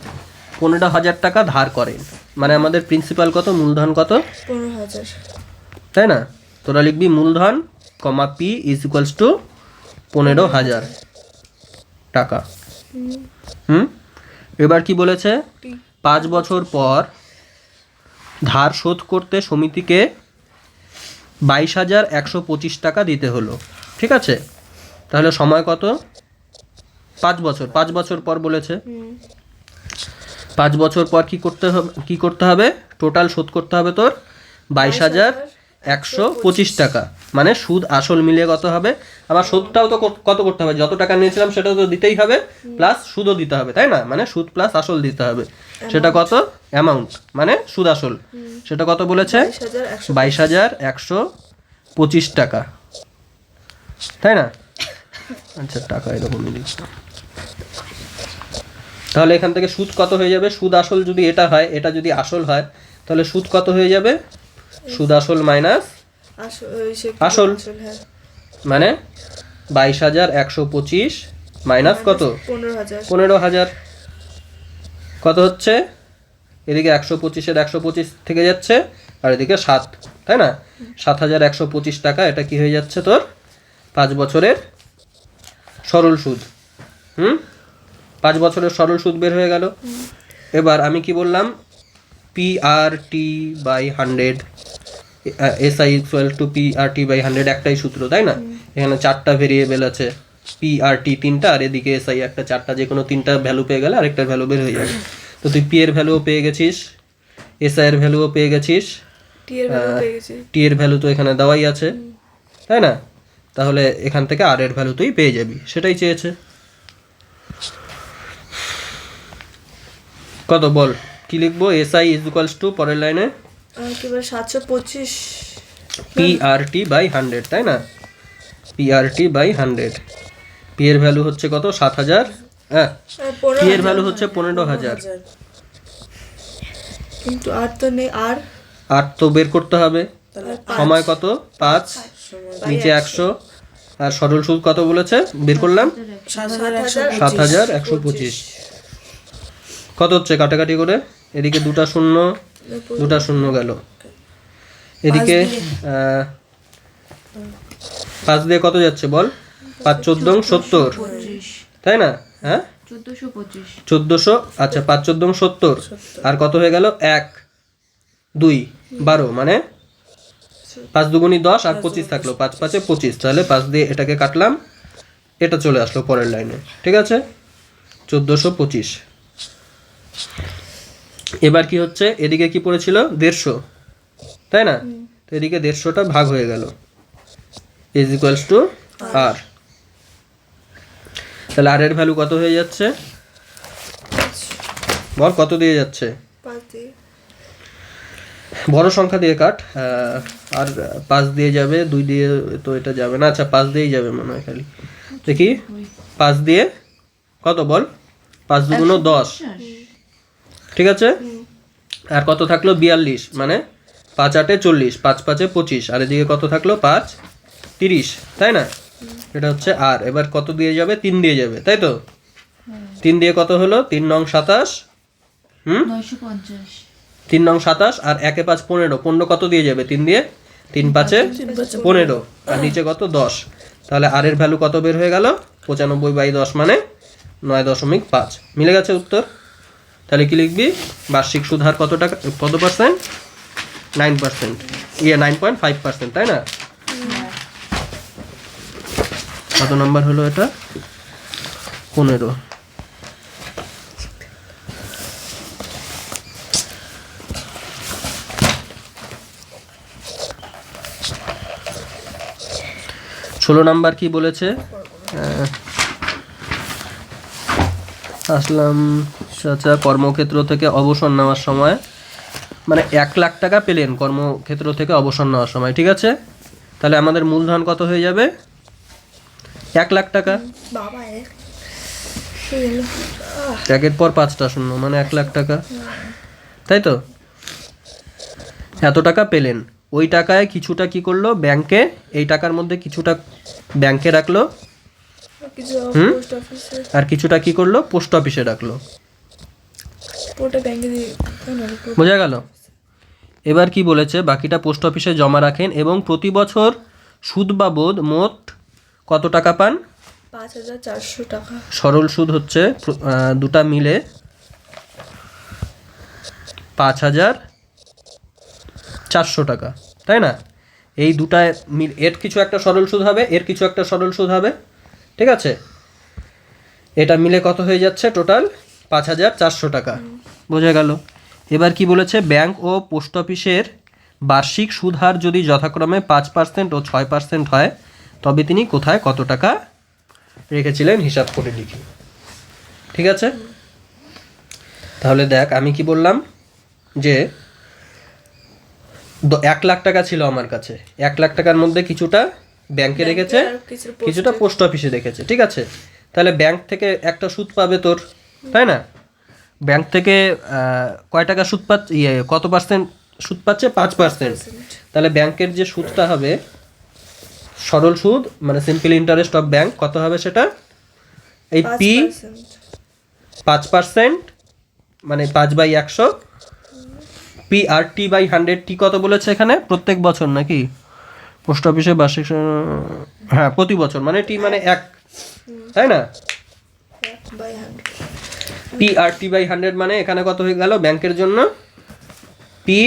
15,000 টাকা ধার করেন। মানে আমাদের প্রিন্সিপাল কত, মূলধন কত, 15,000। তাই না? তোরা লিখবি মূলধন কমা পি ইজ ইকুয়ালস টু 15,000 টাকা। এবার কি বলেছে? 5 বছর পর ধার শোধ করতে সমিতিকে 22,125 টাকা দিতে হলো। ঠিক আছে, তাহলে সময় কত? 5 বছর। 5 বছর পর বলেছে। 5 বছর পর কি করতে হবে? টোটাল শোধ করতে হবে তোর 22,125 টাকা। মানে সুদ আসল মিলিয়ে কত হবে? আমার সুদটাও তো কত করতে হবে? যত টাকা নিয়েছিলাম সেটাও তো দিতেই হবে, প্লাস সুদও দিতে হবে, তাই না? মানে সুদ প্লাস আসল দিতে হবে। সেটা কত? অ্যামাউন্ট মানে সুদ আসল, সেটা কত বলেছে? 22,125 টাকা, তাই না? আচ্ছা, টাকা এরকমই লিখব। তাহলে এখান থেকে সুদ কত হয়ে যাবে? সুদ আসল যদি এটা হয়, এটা যদি আসল হয়, তাহলে সুদ কত হয়ে যাবে? সুদ আসল মাইনাস আসল, মানে 22,125 মাইনাস কত? 15,000। কত হচ্ছে? এদিকে 125-এর 125 থেকে যাচ্ছে, আর এদিকে 7, তাই না? 7,125 টাকা। এটা কি হয়ে যাচ্ছে তোর? 5 বছরের সরল সুদ। 5 বছরের সরল সুদ বের হয়ে গেল। এবার আমি কি বললাম? PRT/100, SI equal to PRT/100, একটাই সূত্র, তাই না? এখানে 4টা ভেরিয়েবল আছে, PRT 3টা, আর এদিকে SI একটা, 4টা, যে কোনো 3টা ভ্যালু পেয়ে গেলে আরেকটা ভ্যালু বের হয়ে যাবে। তো তুই P এর ভ্যালুও পেয়ে গেছিস, SI এর ভ্যালুও পেয়ে গেছিস, T এর ভ্যালু তো এখানে দেওয়াই আছে, তাই না? তাহলে এখান থেকে R এর ভ্যালু তুই পেয়ে যাবি, সেটাই চেয়েছে। কত বল, কি লিখবো? SI ইজ ইকুয়ালস টু পরের লাইনে 725 PRT/100, তাই না? PRT/100। P এর ভ্যালু হচ্ছে কত? 7,000। হ্যাঁ, P এর ভ্যালু হচ্ছে 15,000। কিন্তু আর তো নেই, আর তো বের করতে হবে। সময় কত? 5, নিচে 100, আর সরল সুদ কত বলেছে? বের করলাম 7,125। কত হচ্ছে কাটাকাটি করে? এদিকে 2টা শূন্য, 2টা শূন্য গেল। এদিকে 5 দিয়ে কত যাচ্ছে বল? 5 14 70, তাই না? হ্যাঁ, 1400। আচ্ছা, 5 14 70, আর কত হয়ে গেল? 1 2 12, মানে 5 দুগুণি 10, আর 25 থাকলো, 5 5 25। তাহলে 5 দিয়ে এটাকে কাটলাম, এটা চলে আসলো পরের লাইনে। ঠিক আছে, 1425। এবার কি হচ্ছে? এদিকে কি পড়েছিল? 150, তাই না? তো এদিকে 150টা ভাগ হয়ে গেল, ইজ ইকুয়ালস টু আর। তাহলে আর এর ভ্যালু কত হয়ে যাচ্ছে বল? কত দিয়ে যাচ্ছে? বড় সংখ্যা দিয়ে কাট। আর 5 দিয়ে যাবে, 2 দিয়ে তো এটা যাবে না। আচ্ছা, 5 দিয়েই যাবে মনে হয়। খালি দেখি, 5 দিয়ে কত বল? 5 দুগুণ 10, ঠিক আছে? আর কত থাকলো? 42, মানে 5 8 40, 5 5 25, আর এদিকে কত থাকলো? 5 30, তাই না? এটা হচ্ছে আর। এবার কত দিয়ে যাবে? 3 দিয়ে যাবে, তাই তো? 3 দিয়ে কত হলো? 3 নং 27, 3 নং 27, আর 1 এ 5 15, 15 কত দিয়ে যাবে? 3 দিয়ে, 3 5 15, আর নিচে কত? 10। তাহলে আর এর ভ্যালু কত বের হয়ে গেল? 95/10, মানে 9.5। মিলে গেছে উত্তর। তাহলে কি লিখবি? বার্ষিক সুদ হার কত টাকা, কত পার্সেন্ট? 9%, 9.5%, তাই না? কত নাম্বার হলো এটা? 15। ষোলো নাম্বার কি বলেছে? আসলাম চাচা কর্মক্ষেত্র থেকে অবসর নেওয়ার সময়, মানে 1 লাখ টাকা পেলেন কর্মক্ষেত্র থেকে অবসর নেওয়ার সময়, ঠিক আছে? তাহলে আমাদের মূলধন কত হয়ে যাবে? 1 লাখ টাকা। একের পর 5টা শূন্য, মানে 1 লাখ টাকা, তাই তো? এত টাকা পেলেন, ওই টাকায় কিছুটা কি করলো ব্যাংকে, এই টাকার মধ্যে কিছুটা ব্যাংকে রাখলো, কিছু হুম? পোস্ট অফিসে, আর কিছুটা কি করলো পোস্ট অফিসে রাখলো। পুরোটা ব্যাংকে দিয়ে বোঝা গেল? এবার কি বলেছে, বাকিটা পোস্ট অফিসে জমা রাখেন এবং প্রতি বছর সুদ বাবদ মোট কত টাকা পান? 5,400 টাকা। সরল সুদ হচ্ছে দুটা মিলে 5,400 টাকা, তাই না? এই দুটায় এর কিছু একটা সরল সুদ হবে, এর কিছু একটা সরল সুদ হবে, ঠিক আছে? এটা মিলে কত হয়ে যাচ্ছে? টোটাল 5,400 টাকা। বোঝা গেল? এবার কি বলেছে, ব্যাংক ও পোস্ট অফিসের বার্ষিক সুদ হার যদি যথাক্রমে 5% ও 6% হয় তবে তিনি কোথায় কত টাকা রেখেছিলেন হিসাব করে লিখি। ঠিক আছে? তাহলে দেখ, আমি কি বললাম যে 1 লাখ টাকা ছিল আমার কাছে, 1 লাখ টাকার মধ্যে কিছুটা ব্যাংকে রেখেছে, কিছুটা পোস্ট অফিসে রেখেছে, ঠিক আছে? তাহলে ব্যাংক থেকে একটা সুদ পাবে তোর, তাই না? ব্যাংক থেকে কয় টাকা সুদ পাচ্ছে, কত পার্সেন্ট সুদ পাচ্ছে? 5%। তাহলে ব্যাংকের যে সুদটা হবে সরল সুদ, মানে সিম্পল ইন্টারেস্ট অফ ব্যাংক, কত হবে সেটা? এই পি 5%, মানে 5/100, পি আর টি বাই 100, টি কত বলেছে এখানে? প্রত্যেক বছর নাকি? পোস্ট অফিসে বার্ষিক, হ্যাঁ প্রতি বছর, মানে টি মানে 1, তাই না? By 100, P R T by 100 মানে এখানে কত হয়ে গেল ব্যাংকের জন্য? পি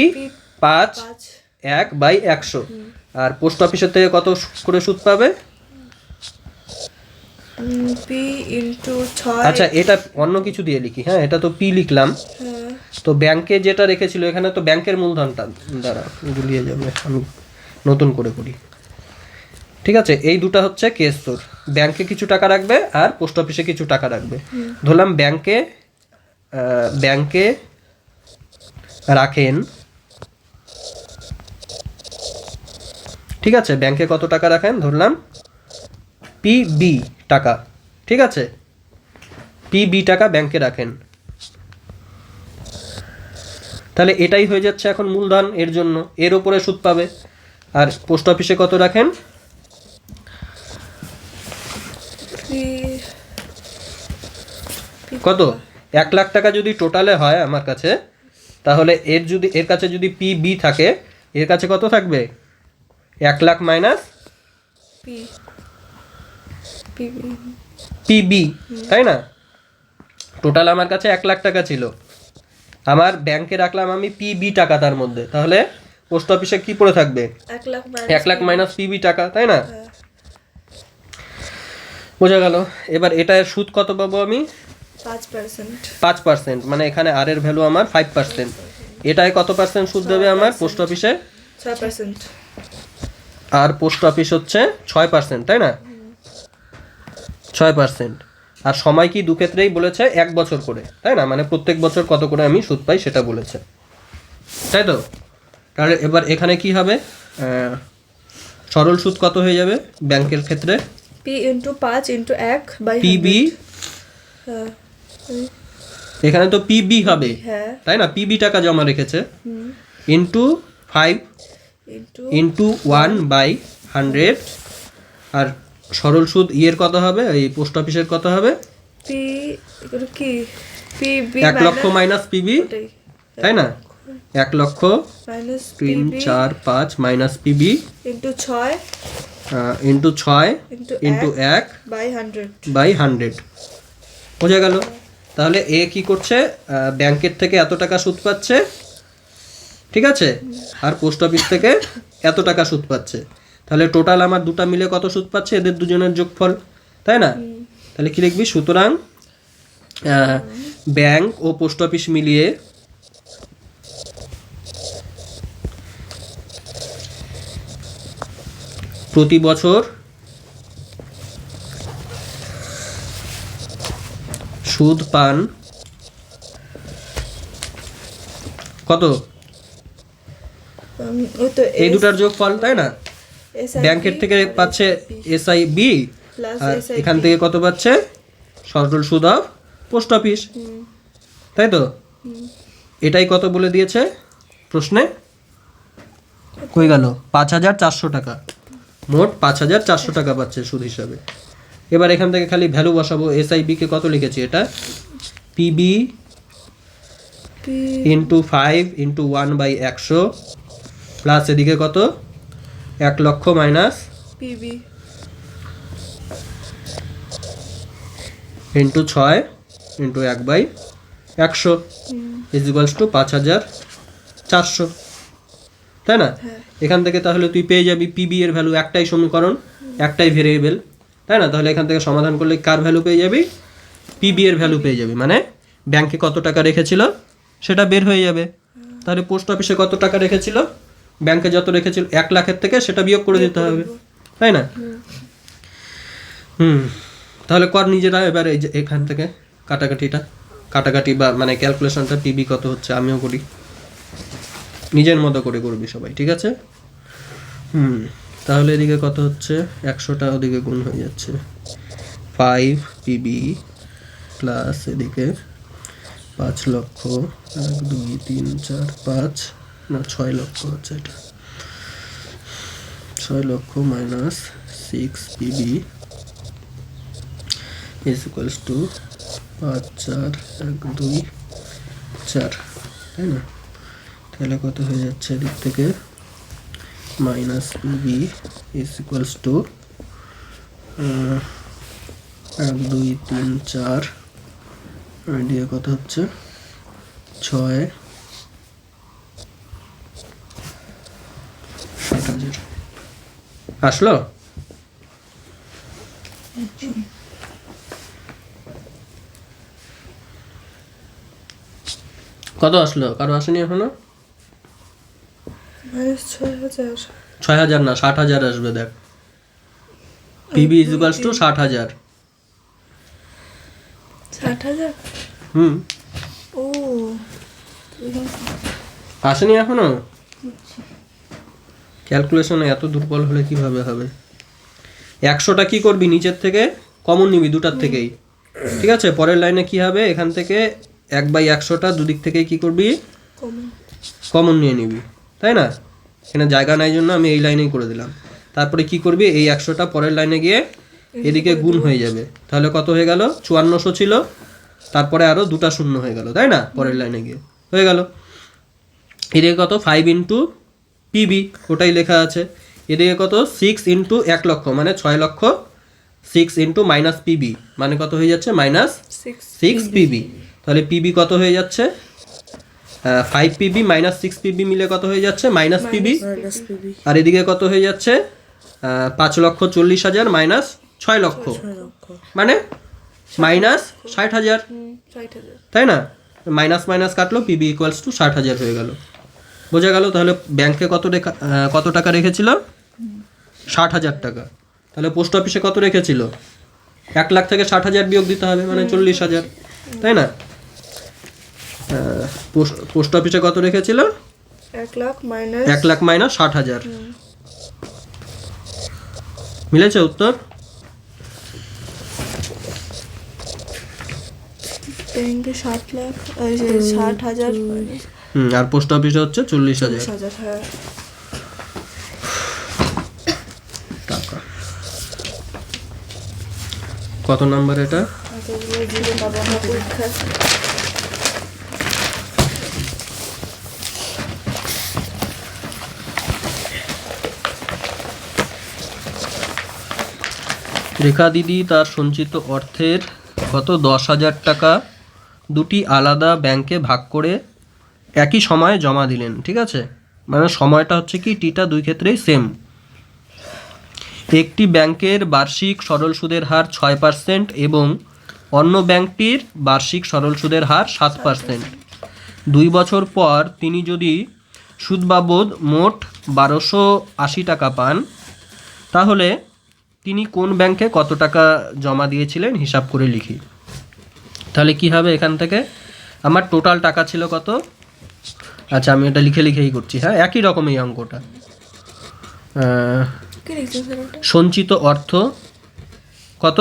5/100। আর পোস্ট অফিসের থেকে কত করে সুদ পাবে? P into 6। আচ্ছা, এটা অন্য কিছু দিয়ে লিখি, হ্যাঁ এটা তো পি লিখলাম, তো ব্যাংকে যেটা রেখেছিল এখানে তো ব্যাংকের মূলধনটা দ্বারা গুলিয়ে যাবে, আমি নতুন করে করি, ঠিক আছে? এই দুটো হচ্ছে কেস তোর, ব্যাংকে কিছু টাকা রাখবে আর পোস্ট অফিসে কিছু টাকা রাখবে। ধরলাম ব্যাংকে রাখেন, ঠিক আছে? ব্যাংকে কত টাকা রাখেন? ধরলাম পিবি টাকা, ঠিক আছে? পিবি টাকা ব্যাংকে রাখেন, তাহলে এটাই হয়ে যাচ্ছে এখন মূলধন, এর জন্য এর উপরে সুদ পাবে। আর পোস্ট অফিসে কত রাখেন? কত? 1 লাখ টাকা যদি টোটালে হয় আমার কাছে, তাহলে এর কাছে যদি পিবি থাকে, এর কাছে কত থাকবে? 1 লাখ মাইনাস পিবি, তাই না? টোটাল আমার কাছে 1 লাখ টাকা ছিল, আমার ব্যাংকে রাখলাম আমি পিবি টাকা তার মধ্যে, তাহলে পোস্ট অফিসে কি পড়ে থাকবে? 1 লাখ মাইনাস পিবি টাকা, তাই না? বোঝা গেল? এবার এটার সুদ কত পাবো আমি? 5%, মানে এখানে আর এর ভ্যালু আমার 5%। এটায় কত পার্সেন্ট সুদ দেবে আমার পোস্ট অফিসে? 6%। আর পোস্ট অফিস হচ্ছে 6%, তাই না? 6%। আর সময় কি দু ক্ষেত্রেই বলেছে 1 বছর করে, তাই না? মানে প্রত্যেক বছর কত করে আমি সুদ পাই সেটা বলেছে, তাই তো? তাহলে এবার এখানে কি হবে? সরল সুদ কত হয়ে যাবে ব্যাংকের ক্ষেত্রে? P into 5 into 1 by PB, এখানে তো পিবি হবে, হ্যাঁ, তাই না? পিবি টাকা জমা রেখেছে, ইনটু 5 ইনটু 1/100। আর সরল সুদ ইয়ের কত হবে? এই পোস্ট অফিসের কত হবে? পি কি পিবি 1 লক্ষ মাইনাস পিবি, তাই না? 1 লক্ষ minus 3 4 5 minus PB into 6 into 6 into 1 by 100। বোঝা গেল? তাহলে এ কি করছে? ব্যাংকের থেকে এত টাকা সুদ পাচ্ছে, ঠিক আছে? আর পোস্ট অফিস থেকে এত টাকা সুদ পাচ্ছে, তাহলে টোটাল আমার দুটা মিলে কত সুদ পাচ্ছে? এদের দুজনের যোগফল, তাই না? তাহলে কি লিখবি? সুতরাং ব্যাংক ও পোস্ট অফিস মিলিয়ে প্রতি বছর সুদ পান কত? এই দুটার যোগফল, তাই না? ব্যাংকের থেকে পাচ্ছে এসআইবি, আর এখান থেকে কত পাচ্ছে? সরল সুদ অফ পোস্ট অফিস, তাই তো? এটাই কত বলে দিয়েছে প্রশ্নে? কই গেল? 5,400 টাকা, মোট 5,400 টাকা পাচ্ছে সুদ হিসাবে। এবার এখান থেকে খালি ভ্যালু বসাবো। এসআইবি কে কত লিখেছি? এটা পিবি ইন্টু 5 ইন্টু 1/100 প্লাস এদিকে কত 1 লক্ষ minus PB into 6 into 1/100 is equals two 5,400, তাই না? এখান থেকে তাহলে তুই পেয়ে যাবি পিবি এর ভ্যালু, একটাই সমীকরণ, একটাই ভেরিয়েবল, তাই না? তাহলে এখান থেকে সমাধান করলে কার ভ্যালু পেয়ে যাবি? পিবি এর ভ্যালু পেয়ে যাবি, মানে ব্যাংকে কত টাকা রেখেছিল সেটা বের হয়ে যাবে। তাহলে পোস্ট অফিসে কত টাকা রেখেছিল, ব্যাংকে যত রেখেছিল 1 লাখের থেকে সেটা বিয়োগ করে দিতে হবে, তাই না? তাহলে কর নিজেরা এবার এই যে এখান থেকে কাটাকাটি বা মানে ক্যালকুলেশনটা পিবি কত হচ্ছে আমিও করি, নিজের মতো করে করবি সবাই, ঠিক আছে? তাহলে এদিকে কত হচ্ছে 100টা ওদিকে গুণ হয়ে যাচ্ছে 5 পিবি প্লাস এদিকে 5 লক্ষ 1 2 3 4 5 না 6 লক্ষ হচ্ছে, এটা 6 লক্ষ minus 6 PB is equals to 5 4 1 2 4, তাই না? তাহলে কত হয়ে যাচ্ছে এদিক থেকে minus PB is equals two 1 2 3 4 দিয়ে কত হচ্ছে 6 60,000 আসলো। কত আসলো? কারো আসেনি এখনো? -6,000 6,000 না 60,000 আসবে, দেখ পিবি ইজ ইকুয়ালস টু 60,000। 60,000 ও আসেনি এখনো? ক্যালকুলেশনে এত দুর্বল হলে কিভাবে হবে? 100টা কি করবি, নিচের থেকে কমন নিবি দুটার থেকেই, ঠিক আছে? পরের লাইনে কি হবে, এখান থেকে 1/100টা দুদিক থেকেই কি করবি, কমন নিয়ে নিবি, তাই না? এখানে জায়গা নাই জন্য আমি এই লাইনেই করে দিলাম। তারপরে কি করবি, এই 100টা পরের লাইনে গিয়ে এদিকে গুণ হয়ে যাবে, তাহলে কত হয়ে গেল 5400 ছিল, তারপরে আরো দুটা শূন্য হয়ে গেল, তাই না? পরের লাইনে গিয়ে হয়ে গেল। এদিকে কত 5 ইন্টু পিবি, ওটাই লেখা আছে। এদিকে কত 6 ইন্টু 1 লক্ষ মানে 6 লক্ষ, 6 ইন্টু মাইনাস পিবি মানে কত হয়ে যাচ্ছে মাইনাস 6 পিবি। তাহলে পিবি কত হয়ে যাচ্ছে 5 পিবি মাইনাস 6 পিবি মিলে কত হয়ে যাচ্ছে মাইনাস পিবি। আর এদিকে কত হয়ে যাচ্ছে 5,40,000 মাইনাস 6 লক্ষ মানে মাইনাস 60,000, তাই না? মাইনাস মাইনাস কাটলো, পিবি ইকুয়ালস টু 60,000 হয়ে গেল। বোঝা গেল? তাহলে ব্যাংকে কত টাকা রেখেছিল 60,000 টাকা। তাহলে পোস্ট অফিসে কত রেখেছিল 1 লাখ থেকে 60,000 বিয়োগ দিতে হবে মানে 40,000, তাই না? পোস্ট অফিসে কত রেখেছিল 1 লাখ মাইনাস 60,000, মিলেছে উত্তর? ব্যাংকে 7 লাখ 60,000 আর পোস্ট অফিসে হচ্ছে 40,000 টাকা। কত নাম্বার এটা? রেখা দিদি তার সঞ্চিত অর্থের কত 10,000 টাকা দুটি আলাদা ব্যাংকে ভাগ করে একই সময়ে জমা দিলেন, ঠিক আছে? মানে সময়টা হচ্ছে কি টিটা দুই ক্ষেত্রেই সেম। একটি ব্যাংকের বার্ষিক সরল সুদের হার 6% এবং অন্য ব্যাংকটির বার্ষিক সরল সুদের হার 7%। 2 বছর পর তিনি যদি সুদ বাবদ মোট 1,280 টাকা পান, তাহলে তিনি কোন ব্যাংকে কত টাকা জমা দিয়েছিলেন হিসাব করে লিখি। তাহলে কি হবে, এখান থেকে আমার টোটাল টাকা ছিল কত, আচ্ছা আমি এটা লিখেই করছি, হ্যাঁ একই রকম এই অঙ্কটা। সঞ্চিত অর্থ কত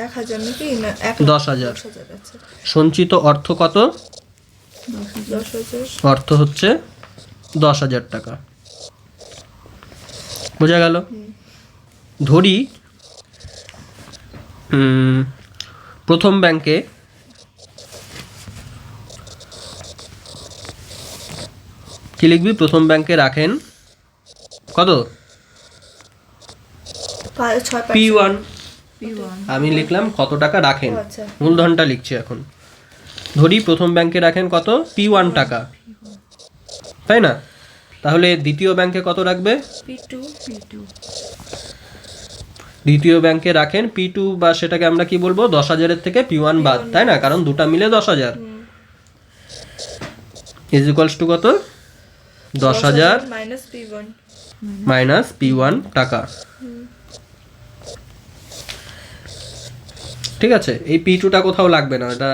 1000 নাকি না 10,000 10,000 আছে সঞ্চিত অর্থ কত 10,000 অর্থ হচ্ছে 10,000 টাকা বোঝা গেল ধরি প্রথম ব্যাংকে কি লিখবি প্রথম ব্যাংকে রাখেন কত P1 আমি লিখলাম কত টাকা রাখেন ও আচ্ছা। মূলধনটা লিখছি এখন ধরি প্রথম ব্যাংকে রাখেন কত P1 টাকা তাই না তাহলে দ্বিতীয় ব্যাংকে কত রাখবে P2 দ্বিতীয় ব্যাংকে রাখেন P2 বা সেটাকে আমরা কি বলবো 10,000 এর থেকে P1 বাদ তাই না কারণ দুটা মিলে 10,000 ইজ ইকুয়ালস টু কত 10,000 মাইনাস P1 মাইনাস P1 টাকা ঠিক আছে এই P2টা কোথাও লাগবে না এটা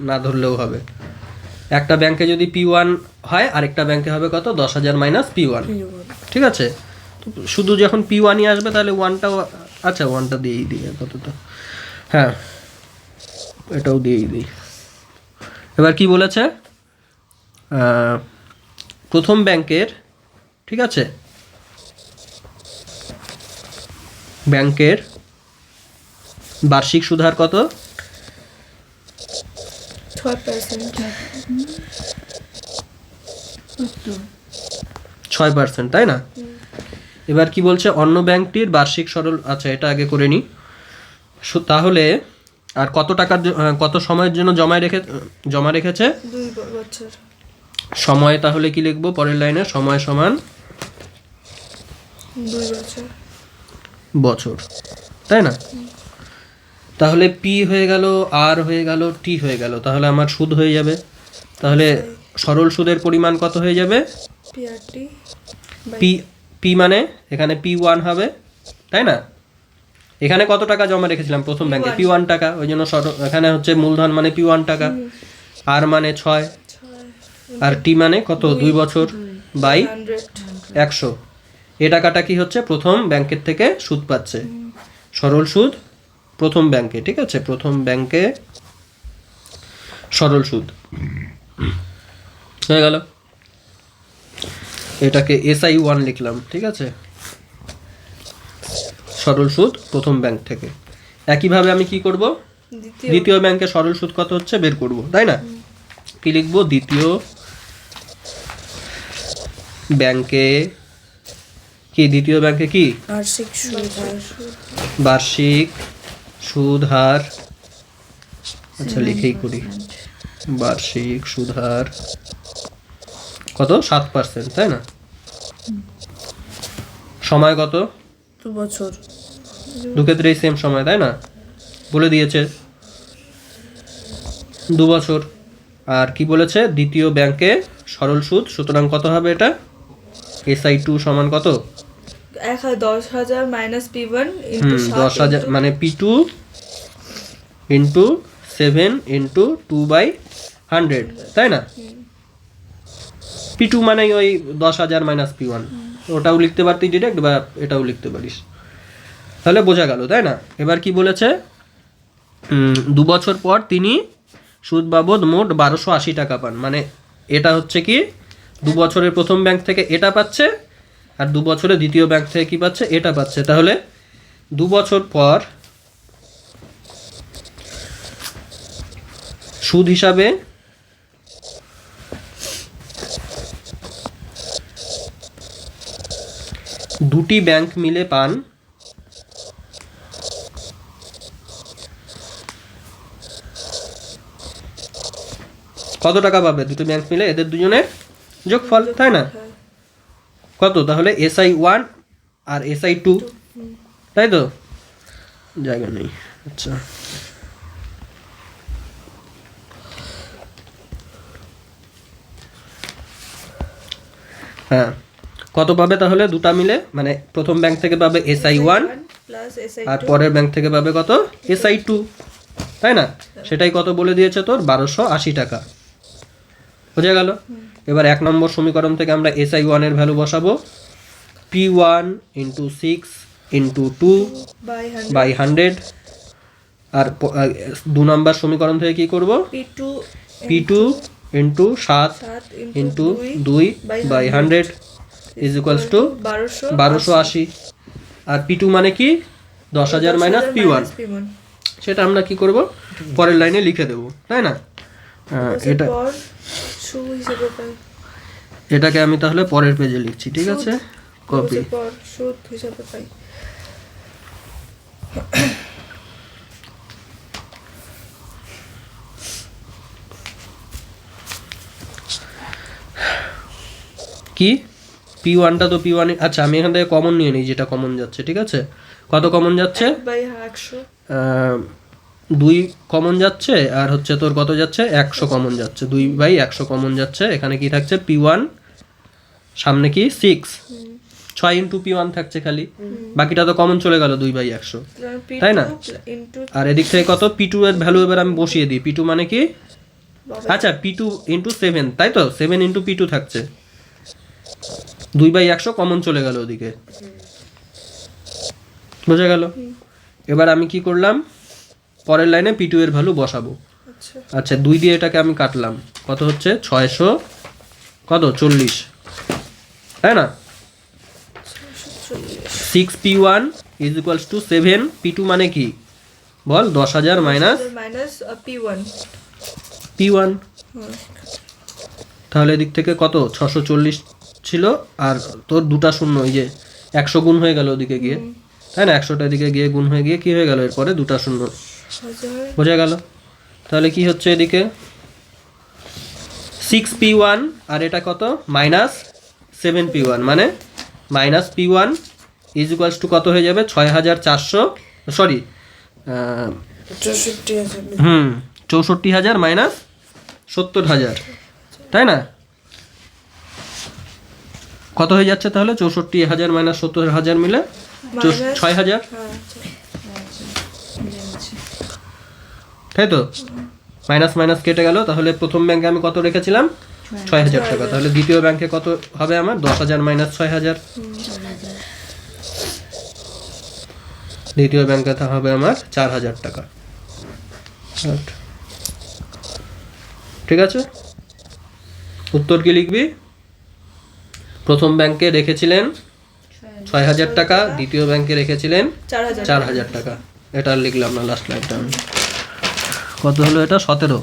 না ধরলেও হবে একটা ব্যাংকে যদি P1 হয় আরেকটা ব্যাংকে হবে কত 10,000 মাইনাস P1 ঠিক আছে তো শুধু যখন P1ই আসবে তাহলে 1টাও আচ্ছা 1টা দিয়েই দিই কতটা হ্যাঁ এটাও দিয়েই দিই এবার কি বলেছে প্রথম ব্যাংকের ঠিক আছে ব্যাংকের বার্ষিক সুদ হার কত 6% তাই না এবার কি বলছে অন্য ব্যাংকটির বার্ষিক সরল আচ্ছা এটা আগে করে নিই তাহলে আর কত টাকার কত সময়ের জন্য জমা রেখেছে 2 বছর সময় তাহলে কি লিখবো পরের লাইনে সময় সমান 2 বছর বছর তাই না তাহলে P হয়ে গেল R হয়ে গেল T হয়ে গেল তাহলে আমার সুদ হয়ে যাবে তাহলে সরল সুদের পরিমাণ কত হয়ে যাবে PRT P মানে এখানে P1 হবে তাই না এখানে কত টাকা জমা রেখেছিলাম প্রথম ব্যাংকে P1 টাকা ওই জন্য এখানে হচ্ছে মূলধন মানে P1 টাকা R মানে 6 আর T মানে কত 2 বছর বাই 100 এই টাকাটা কি হচ্ছে প্রথম ব্যাংকের থেকে সুদ পাচ্ছে সরল সুদ প্রথম ব্যাংকে ঠিক আছে প্রথম ব্যাংকে সরল সুদ হয়ে গেল এটাকে SI1 লিখলাম ঠিক আছে সরল সুদ প্রথম ব্যাংক থেকে একইভাবে আমি কি করব দ্বিতীয় ব্যাংকে সরল সুদ কত হচ্ছে বের করব তাই না কি লিখবো দ্বিতীয় ব্যাংকে কি বার্ষিক সুদ হার আচ্ছা লিখেই করি বার্ষিক সুদ হার কত 7% তাই না সময় কত 2 বছর দু ক্ষেত্রেই সেম সময় তাই না বলে দিয়েছে 2 বছর আর কি বলেছে দ্বিতীয় ব্যাংকে সরল সুদ সুতরাং কত হবে এটা SI2 সমান কত 10,000 মাইনাস P1 ইনটু 10,000 মানে P2 ইনটু 7 ইনটু 2/100 তাই না P2 মানে ওই 10,000 মাইনাস P1 ওটাও লিখতে পারতি ডিরেক্ট বা এটাও লিখতে পারিস তাহলে বোঝা গেল তাই না এবার কি বলেছে 2 বছর পর তিনি সুদ বাবদ মোট 1280 টাকা পান মানে এটা হচ্ছে কি 2 বছরের প্রথম ব্যাংক থেকে এটা পাচ্ছে আর 2 বছরের দ্বিতীয় ব্যাংক থেকে কি পাচ্ছে এটা পাচ্ছে তাহলে 2 বছর পর সুদ হিসাবে দুটি ব্যাংক মিলে পান কত টাকা পাবে দুটো ব্যাংক মিলে এদের দুজনের যোগফল তাই না কত তাহলে SI1 আর SI2 তাই তো জায়গা নেই আচ্ছা হ্যাঁ কত পাবে তাহলে দুটো মিলে মানে প্রথম ব্যাংক থেকে পাবে SI1 প্লাস আর পরের ব্যাংক থেকে পাবে কত SI2 তাই না সেটাই কত বলে দিয়েছে তোর 1280 টাকা বোঝা গেল এবার 1 নম্বর সমীকরণ থেকে আমরা SI1 এর ভ্যালু বসাবো P1 * 6 * 2 / 100 আর 2 নম্বর সমীকরণ থেকে কি করব, P2 into 7 into 2 by 100 is equals to 1280। আর P2 মানে কি 10,000 মাইনাস P1, সেটা আমরা কি করব পরের লাইনে লিখে দেব, তাই না? এটা এটাকে আমি তাহলে পরের পেজে লিখছি, ঠিক আছে? কপি। কি P1টা তো P1, আচ্ছা আমি এখান থেকে কমন নিয়ে নিই, যেটা কমন যাচ্ছে, ঠিক আছে? কত কমন যাচ্ছে? 2 কমন যাচ্ছে, আর হচ্ছে তোর কত যাচ্ছে 100 কমন যাচ্ছে, 2/100 কমন যাচ্ছে। এখানে কি থাকছে P1, সামনে কি 6 ইন্টু P1 থাকছে খালি, বাকিটা তো কমন চলে গেল 2/100, তাই না? আর এদিক থেকে কত P2 এর ভ্যালু এবার আমি বসিয়ে দিই। P2 মানে কি, আচ্ছা P2 ইন্টু 7, তাই তো 7 ইন্টু P2 থাকছে, 2/100 কমন চলে গেল ওদিকে, বোঝা গেল? এবার আমি কি করলাম, পরের লাইনে P2 এর ভ্যালু বসাবো। আচ্ছা 2 দিয়ে এটাকে আমি কাটলাম, কত হচ্ছে 640, তাই না? 6P1 is equals two 7, P2 মানে কি বল, 10,000 মাইনাস P1। তাহলে এদিক থেকে কত 640 ছিল, আর তোর 2টা শূন্য, এই যে 100 গুণ হয়ে গেল ওদিকে গিয়ে, তাই না? 100টা এদিকে গিয়ে গুণ হয়ে গিয়ে কি হয়ে গেল, এরপরে 2টা শূন্য, বোঝা গেল? তাহলে কি হচ্ছে এদিকে 6P1 আর এটা কত মাইনাস 7P1, মানে minus P1 is equals to কত হয়ে যাবে 6,400, সরি 64,000 মাইনাস 70,000, তাই না? কত হয়ে যাচ্ছে তাহলে 64,000 মাইনাস 70,000 মিলে 6,000, তাই তো? মাইনাস মাইনাস কেটে গেল, তাহলে প্রথম ব্যাংকে আমি কত রেখেছিলাম 6,000 টাকা, তাহলে দ্বিতীয় ব্যাংকে কত হবে আমার 10,000 মাইনাস 6,000, দ্বিতীয় ব্যাংকে হবে আমার 4,000 টাকা, ঠিক আছে? উত্তর কি লিখবি, প্রথম ব্যাংকে রেখেছিলেন 6,000 টাকা, দ্বিতীয় ব্যাংকে রেখেছিলেন 4,000 টাকা, এটা লিখলাম না, লাস্ট লাইনটা আমি, কত হলো এটা 17।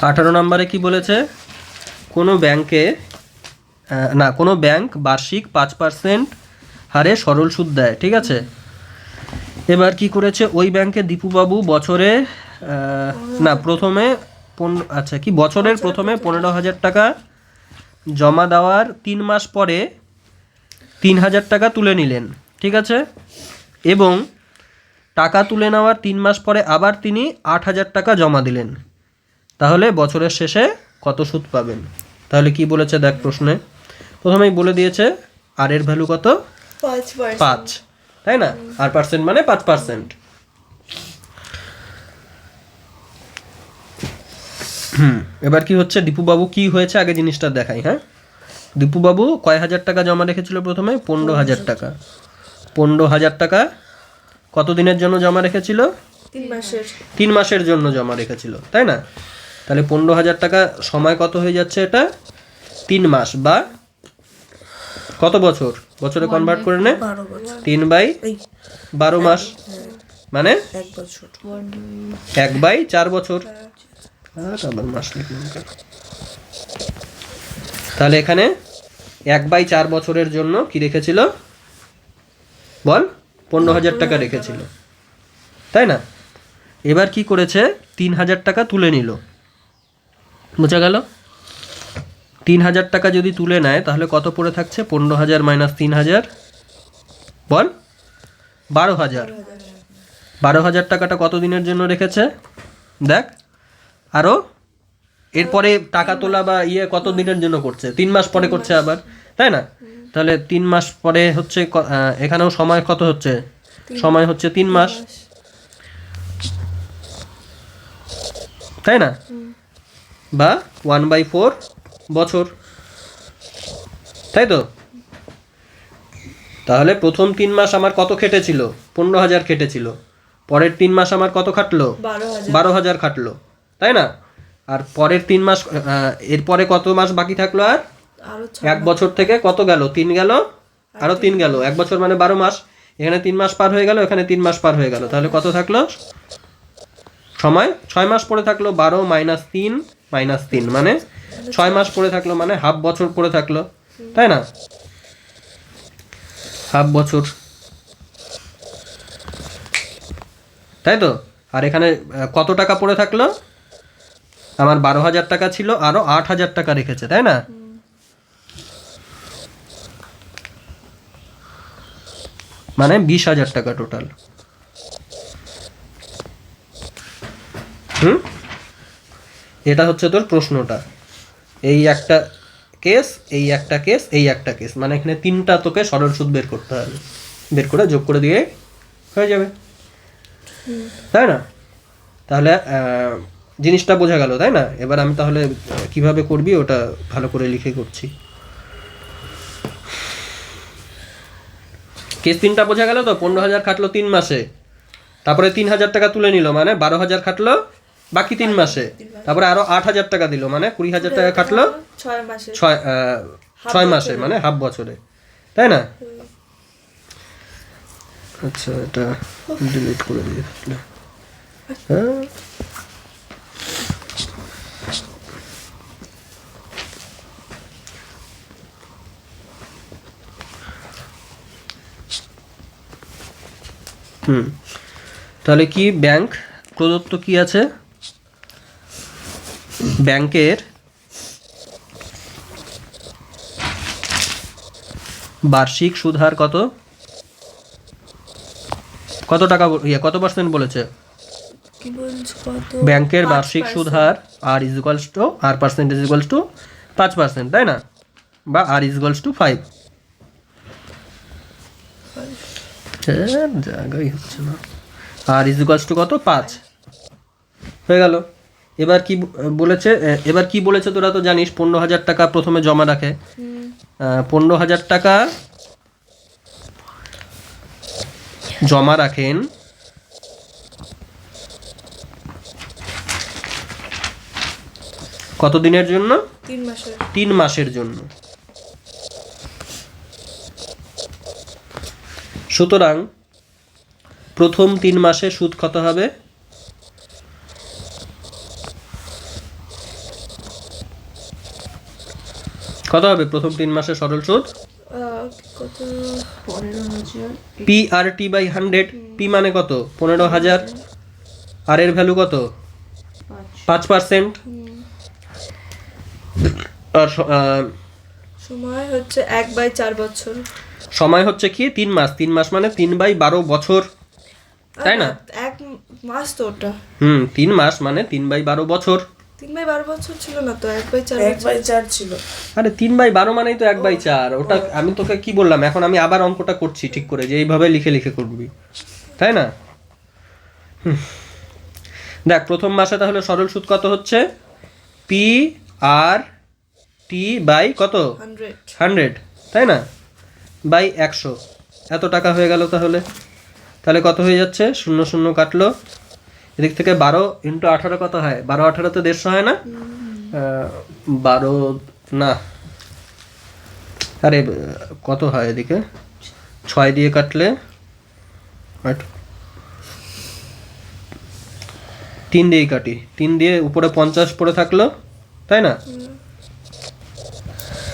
আঠারো নম্বরে কি বলেছে, কোনো ব্যাংকে কোনো ব্যাংক বার্ষিক 5% হারে সরল সুদ দেয়, ঠিক আছে? এবার কি করেছে ওই ব্যাংকে দীপুবাবু বছরে বছরের প্রথমে 15,000 টাকা জমা দেওয়ার 3 মাস পরে 3,000 টাকা তুলে নিলেন, ঠিক আছে? এবং টাকা তুলে নেওয়ার 3 মাস পরে আবার তিনি 8,000 টাকা জমা দিলেন, তাহলে বছরের শেষে কত সুদ পাবেন? তাহলে কি বলেছে দেখ, প্রশ্নে প্রথমেই বলে দিয়েছে আর এর ভ্যালু কত 5, তাই না? আর পার্সেন্ট মানে 5%। এবার কি হচ্ছে, দীপুবাবু কি হয়েছে আগে জিনিসটা দেখাই। হ্যাঁ, দীপুবাবু কয় হাজার টাকা জমা রেখেছিল প্রথমে? 15,000 টাকা। 15,000 টাকা কত দিনের জন্য জমা রেখেছিল? 3 মাসের জন্য জমা রেখেছিল, তাই না? তাহলে 15,000 টাকা সময় কত হয়ে যাচ্ছে? এটা 3 মাস বা কত বছর? বছরে কনভার্ট করে নে, 3/12 মাস, মানে 1/4 বছর। আবার মাস লিখলাম। তাহলে এখানে 1/4 বছরের জন্য কি রেখেছিল বল? 15,000 টাকা রেখেছিল, তাই না? এবার কি করেছে? 3,000 টাকা তুলে নিল, বোঝা গেল? 3,000 টাকা যদি তুলে নেয় তাহলে কত পড়ে থাকছে? 15,000 মাইনাস 3,000 বল 12,000। 12,000 টাকাটা কত দিনের জন্য রেখেছে দেখ। আরও এরপরে টাকা তোলা বা কত দিনের জন্য করছে? 3 মাস পরে করছে আবার, তাই না? তাহলে 3 মাস পরে হচ্ছে, এখানেও সময় কত হচ্ছে? সময় হচ্ছে 3 মাস। তাই না? বা 1/4 বছর, তাই তো? তাহলে প্রথম 3 মাস আমার কত খেটেছিল? 15,000 খেটেছিল। পরের 3 মাস আমার কত খাটলো? 12,000। 12,000 খাটলো, তাই না? আর পরের 3 মাস, এরপরে কত মাস বাকি থাকলো? আর আরো 1 বছর থেকে কত গেল? 3 গেল, আরো 3 গেল, 1 বছর মানে 12 মাস। এখানে 3 মাস পার হয়ে গেল, এখানে 3 মাস পার হয়ে গেল, তাহলে কত থাকলো সময়? 6 মাস পড়ে থাকলো। 12 - 3 মানে 6 মাস পড়ে থাকলো, মানে হাফ বছর পড়ে থাকলো, তাই না? হাফ বছর, তাই তো? আর এখানে কত টাকা পড়ে থাকলো? আমার 12,000 টাকা ছিল, আরো 8,000 টাকা রেখেছে, তাই না? মানে 20,000 টাকা টোটাল। এটা হচ্ছে তোর প্রশ্নটা। এই একটা কেস, এই একটা কেস, এই একটা কেস, মানে এখানে 3টা তোকে সরল সুদ বের করতে হবে। বের করে যোগ করে দিয়ে হয়ে যাবে, তাই না? তাহলে জিনিসটা বোঝা গেল, তাই না? এবার আমি তাহলে কিভাবে করবি ওটা ভালো করে লিখে করছি। কেস 3টা বোঝা গেল তো? 15,000 খাটলো 3 মাসে, তারপরে 3,000 টাকা তুলে নিল, মানে 12,000 খাটলো বাকি 3 মাসে, তারপরে আরো 8,000 টাকা দিল, মানে 20,000 টাকা খাটলো 6 মাসে। 6 মাসে, মানে হাফ বছরে, তাই না? আচ্ছা, এটা ডিলিট করে দিয়ে হ্যাঁ। তাহলে কি ব্যাংক প্রদত্ত কি আছে? ব্যাংকের বার্ষিক সুদ হার কত? কত টাকা কত পার্সেন্ট বলেছে? কি বলছো কত? ব্যাংকের বার্ষিক সুদ হার R is equals to R percentage is equals to 5%, তাই না? বা আর ইজ ইকুয়ালস টু 5। জায়গাই হচ্ছে না। আর ইজ ইকুয়ালস টু কত? 5 হয়ে গেল। এবার কি বলেছে? এবার কি বলেছে তোরা তো জানিস, 15,000 টাকা প্রথমে জমা রাখে। 15,000 টাকা জমা রাখেন কত দিনের জন্য? 3 মাসের। 3 মাসের জন্য। সুতরাং প্রথম 3 মাসে সুদ কত হবে? কত হবে প্রথম 3 মাসে সরল সুদ? কত? 15,000 P R T by 100। P মানে কত? 15,000। আর এর ভ্যালু কত? 5%। আর সময় হচ্ছে 1/4 বছর। সময় হচ্ছে কি? 3 মাস। 3 মাস মানে 3/12 বছর, তাই না? 1 মাস তো ওটা। 3 মাস মানে 3/12 বছর। 3/12 বছর ছিল না তো, 1/4 ছিল। আরে 3/12 মানেই তো 1/4। ওটা আমি তোকে কি বললাম, এখন আমি আবার অঙ্কটা করছি ঠিক করে, যে এইভাবে লিখে লিখে করবি, তাই না? দেখ প্রথম মাসে তাহলে সরল সুদ কত হচ্ছে? পি আর টি বাই কত? 100, তাই না? বাই 100, এত টাকা হয়ে গেল। তাহলে তাহলে কত হয়ে যাচ্ছে? 0 0 কাটলো, এদিক থেকে 12 × 18 কত হয়? 12 18 তো 150 হয় না? 12 না, আরে কত হয় এদিকে? 6 দিয়ে কাটলে 3 দিয়েই কাটি, 3 দিয়ে উপরে 50 পড়ে থাকলো, তাই না?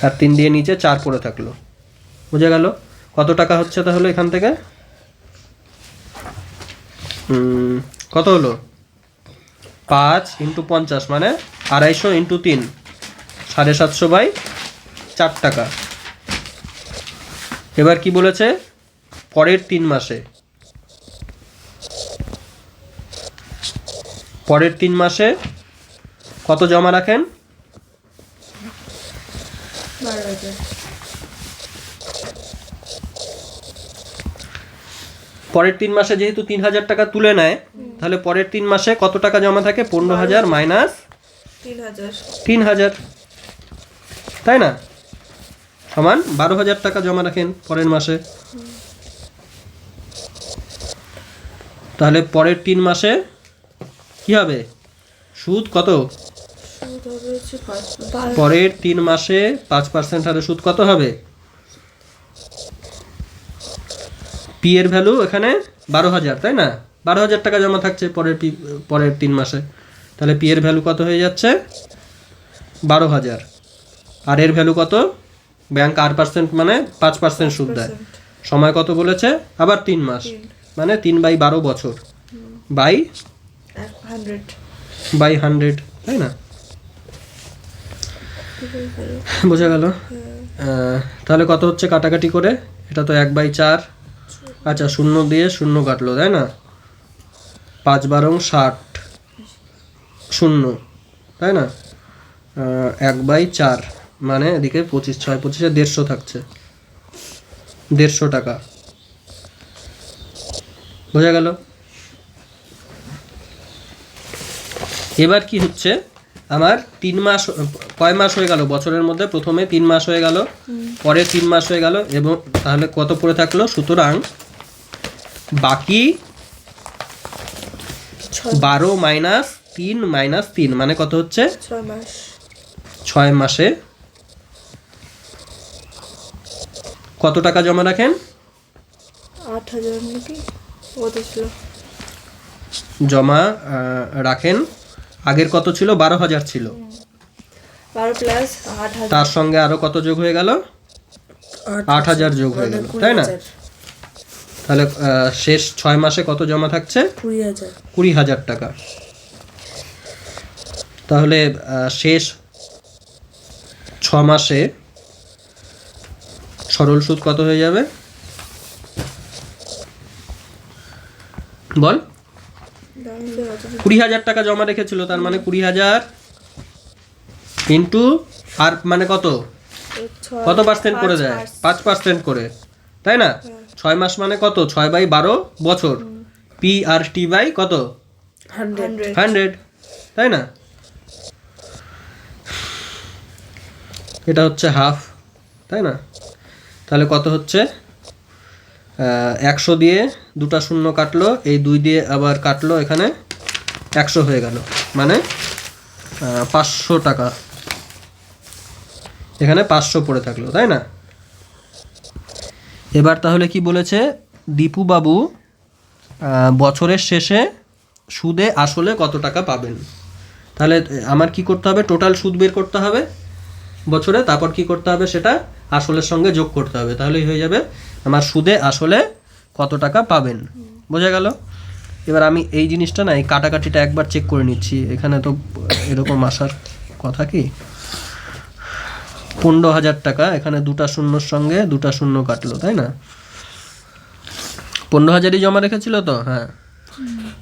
আর 3 দিয়ে নিচে 4 পড়ে থাকলো। বুঝে গেল কত টাকা হচ্ছে তাহলে এখান থেকে? কত হলো? 5 × 50 মানে 250 × 3, 750/4 টাকা। এবার কি বলেছে? পরের 3 মাসে, পরের 3 মাসে কত জমা রাখেন? 12,000। পরের 3 মাসে যেহেতু 3,000 টাকা তুলে নেয়, তাহলে পরের 3 মাসে কত টাকা জমা থাকে? 15,000 মাইনাস 3,000 3,000, তাই না? সমান 12,000 টাকা জমা রাখেন পরের মাসে। তাহলে পরের 3 মাসে কি হবে? সুদ কত? সুদ হবে হচ্ছে 5 পরের 3 মাসে 5% হারে সুদ কত হবে? পি এর ভ্যালু এখানে 12,000, তাই না? 12,000 টাকা জমা থাকছে পরের 3 মাসে। তাহলে পি এর ভ্যালু কত হয়ে যাচ্ছে? 12,000। আর এর ভ্যালু কত? ব্যাংক R% মানে 5% সুদ দেয়। সময় কত বলেছে? আবার 3 মাস, মানে 3/12 বছর বাই 100, তাই না? বোঝা গেল? তাহলে কত হচ্ছে কাটাকাটি করে? এটা তো 1/4। আচ্ছা, 0 দিয়ে 0 কাটলো, তাই না? 5 বারং 60, 0, তাই না? 1/4 মানে এদিকে 25, 6 25 150 থাকছে, 150 টাকা। বোঝা গেল? এবার কি হচ্ছে, আমার 3 মাস, কয় মাস হয়ে গেল বছরের মধ্যে? প্রথমে 3 মাস হয়ে গেল, পরে 3 মাস হয়ে গেল, এবং তাহলে কত পড়ে থাকলো? সুতরাং বাকি 12 মাইনাস 3 মাইনাস 3 মানে কত হচ্ছে? 6 মাস। 6 মাসে কত টাকা জমা রাখেন? 8,000 নাকি কত ছিল? জমা রাখেন। আগের কত ছিল? 12,000 ছিল। 12 প্লাস 8,000, তার সঙ্গে আরো কত যোগ হয়ে গেল? 8,000 যোগ হয়ে গেল, তাই না? তাহলে শেষ 6 মাসে কত জমা থাকছে? 20,000 টাকা। তাহলে শেষ 6 মাসে সরল সুদ কত হয়ে যাবে? বল। 20,000 টাকা জমা রেখেছিল, তার মানে 20,000 ইন্টু আর মানে কত? কত পার্সেন্ট করে দেয়? 5% করে, তাই না? 6 মাস মানে কত? 6/12 বছর। পি আর টি বাই কত? 100, তাই না? এটা হচ্ছে হাফ, তাই না? তাহলে কত হচ্ছে? 100 দিয়ে 2টা 0 কাটলো, এই 2 দিয়ে আবার কাটলো, এখানে 100 হয়ে গেল, মানে 500 টাকা এখানে 500 পড়ে থাকলো, তাই না? এবার তাহলে কি বলেছে? দীপু বাবু বছরের শেষে সুদে আসলে কত টাকা পাবেন। তাহলে আমার কি করতে হবে? টোটাল সুদ বের করতে হবে বছরে, তারপর কি করতে হবে? সেটা আসলের সঙ্গে যোগ করতে হবে, তাহলেই হয়ে যাবে আমার সুদে আসলে কত টাকা পাবেন। বোঝা গেল? এবার আমি এই জিনিসটা না, এই কাটাকাটিটা একবার চেক করে নিচ্ছি। এখানে তো এরকম আসার কথা কি? 15,000 টাকা, এখানে 2টা 0-র সঙ্গে 2টা 0 কাটলো, তাই না? 15,000ই জমা রেখেছিল তো, হ্যাঁ।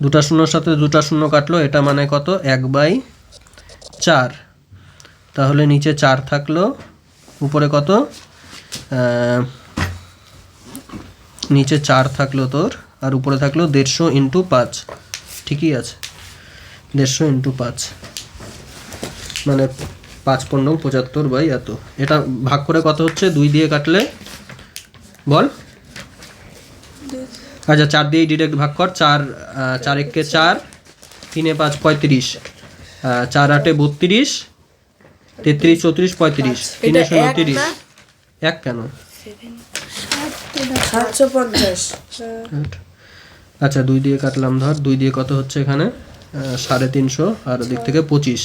2টা 0-র সাথে 2টা 0 কাটলো, এটা মানে কত? 1/4। তাহলে নিচে 4 থাকলো, উপরে কত? নিচে 4 থাকলো তোর, আর উপরে থাকলো 150 ইন্টু 5। ঠিকই আছে, 150 ইন্টু 5 মানে 5×15 = 75 এটা ভাগ করে কত হচ্ছে? 2 দিয়ে কাটলে বল। আচ্ছা, 4 দিয়ে ডিরেক্ট ভাগ কর। 4 4 × 4, 3 × 5 35, 4 8 32, 33 34 35, 3 × 0 30। এক কেন? 750। আচ্ছা, 2 দিয়ে কাটলাম, ধর 2 দিয়ে কত হচ্ছে এখানে? 350, আর ওদিক থেকে 25,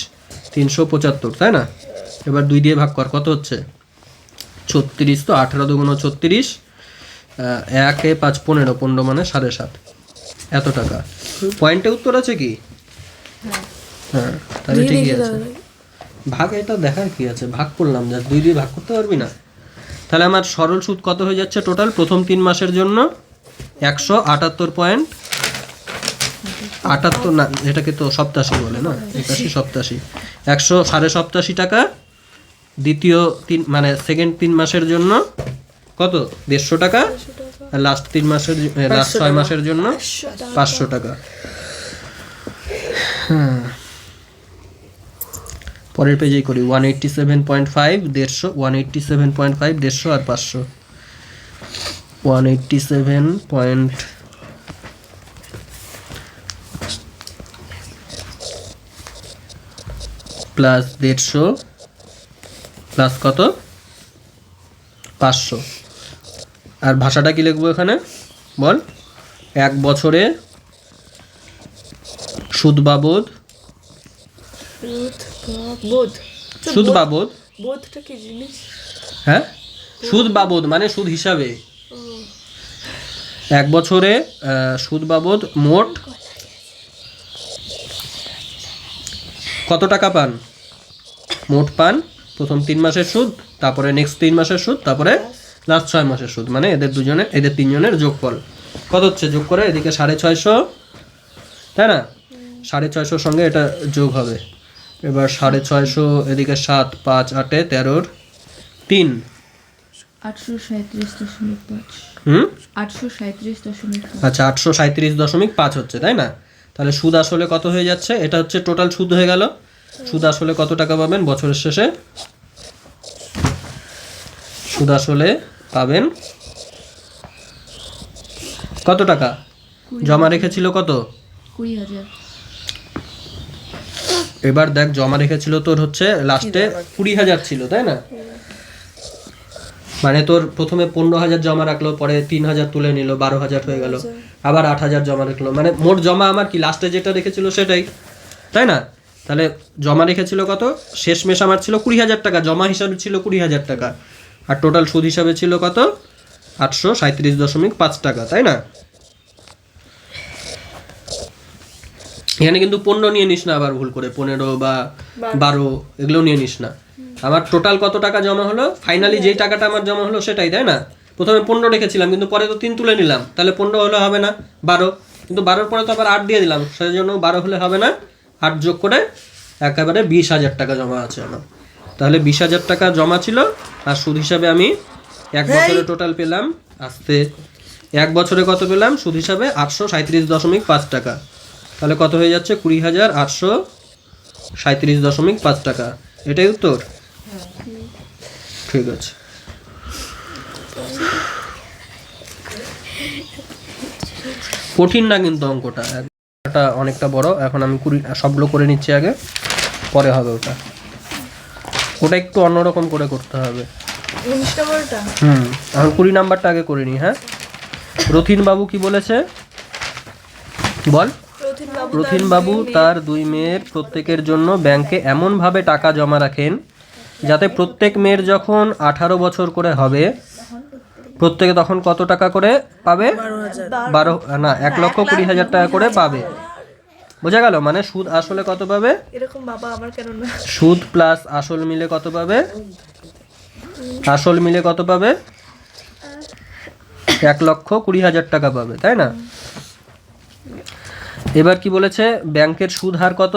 375, তাই না? এবার 2 দিয়ে ভাগ কর, কত হচ্ছে? 36, তো 18 × 2 = 36, 1 এ 5 15, 15 মানে 7.5, এত টাকা। পয়েন্টে উত্তর আছে কি? হ্যাঁ, তাহলে ঠিকই আছে। ভাগ এটা দেখার কি আছে? ভাগ করলাম, যা 2 দিয়ে ভাগ করতে পারবি না। তাহলে আমার সরল সুদ কত হয়ে যাচ্ছে টোটাল প্রথম 3 মাসের জন্য? 178 না, এটাকে তো সপ্তাশি বলে না, 81 87, 187.5 টাকা। দ্বিতীয় 3 মানে সেকেন্ড 3 মাসের জন্য কত? 150 টাকা। আর লাস্ট 3 মাসের, লাস্ট 6 মাসের জন্য 500 টাকা। হ্যাঁ, পরের পেজেই করি। 187.5 150, 187.5 150 আর 500। 187 প্লাস 150 প্লাস কত 500। আর ভাষাটা কি লিখবো এখানে বল? 1 বছরে সুদ বাবদ, বোধ সুদ বাবদ, বোধটা কি জিনিস? হ্যাঁ সুদ বাবদ মানে সুদ হিসাবে। 1 বছরে সুদ বাবদ মোট কত টাকা পান? মোট পান প্রথম 3 মাসের সুদ, তারপরে নেক্সট 3 মাসের সুদ, তারপরে লাস্ট 6 মাসের সুদ, মানে এদের তিনজনের যোগফল কত হচ্ছে? যোগ করে এদিকে 650, তাই না? 650 সঙ্গে এটা যোগ হবে। এবার 650 এদিকে 7 5 8 13 3 837.5 হুম 837.5 আচ্ছা 837.5 হচ্ছে, তাই না? তাহলে সুদ আসলে কত হয়ে যাচ্ছে? এটা হচ্ছে টোটাল সুদ হয়ে গেল। সুদ আসলে কত টাকা পাবেন বছরের শেষে? সুদ আসলে পাবেন কত টাকা? জমা রেখেছিল কত? 20,000 এবার দেখ জমা রেখেছিল তোর হচ্ছে লাস্টে 20,000 ছিল, তাই না? মানে তোর প্রথমে 15,000 জমা রাখলো, পরে 3,000 তুলে নিল, 12,000 হয়ে গেল, আবার 8,000 জমা রাখলো, মানে মোট জমা আমার কি লাস্টে যেটা রেখেছিল সেটাই, তাই না? তাহলে জমা রেখেছিল কত? শেষমেশ আমার ছিল 20,000 টাকা, জমা হিসাবে ছিল 20,000 টাকা, আর টোটাল সুদ হিসাবে ছিল কত? 837.5 টাকা, তাই না? এখানে কিন্তু 15 নিয়ে নিস না আবার ভুল করে, 15 বা 12 এগুলো নিয়ে নিস না। আমার টোটাল কত টাকা জমা হলো, ফাইনালি যেই টাকাটা আমার জমা হলো সেটাই, তাই না? প্রথমে 15 রেখেছিলাম, কিন্তু পরে তো 3 তুলে নিলাম, তাহলে 15 হলে হবে না, 12, কিন্তু 12 পরে তো আবার 8 দিয়ে দিলাম, সেই জন্য 12 হলে হবে না, 8 যোগ করে একেবারে 20,000 টাকা জমা আছে আমার। তাহলে 20,000 টাকা জমা ছিল, আর সুদ হিসাবে আমি 1 বছরে টোটাল পেলাম, আস্তে 1 বছরে কত পেলাম সুদ হিসাবে? 837.5 টাকা। তাহলে কত হয়ে যাচ্ছে? 20,837.5 টাকা। এটাই উত্তর? ঠিক আছে। কঠিন না কিন্তু অঙ্কটা, এটা অনেকটা বড়। এখন আমি সবগুলো করে নিচ্ছি আগে, পরে হবে ওটা। ওটা একটু অন্যরকম করে করতে হবে। 19 নম্বরটা এখন 20 নাম্বারটা আগে করে নি। হ্যাঁ, রথিন বাবু কি বলেছে বল? রথিন বাবু তার 2 মেয়ের প্রত্যেকের জন্য ব্যাংকে এমনভাবে টাকা জমা রাখেন যাতে প্রত্যেক মেয়ের যখন 18 বছর করে হবে, প্রত্যেকে তখন কত টাকা করে পাবে? 1,20,000 টাকা করে পাবে। বোঝা গেল? মানে সুদ আসলে কত পাবে? এরকম বাবা আমার কেন না? সুদ প্লাস আসল মিলে কত পাবে? আসল মিলে কত পাবে? 1,20,000 টাকা পাবে, তাই না? এবার কি বলেছে? ব্যাংকের সুদ হার কত?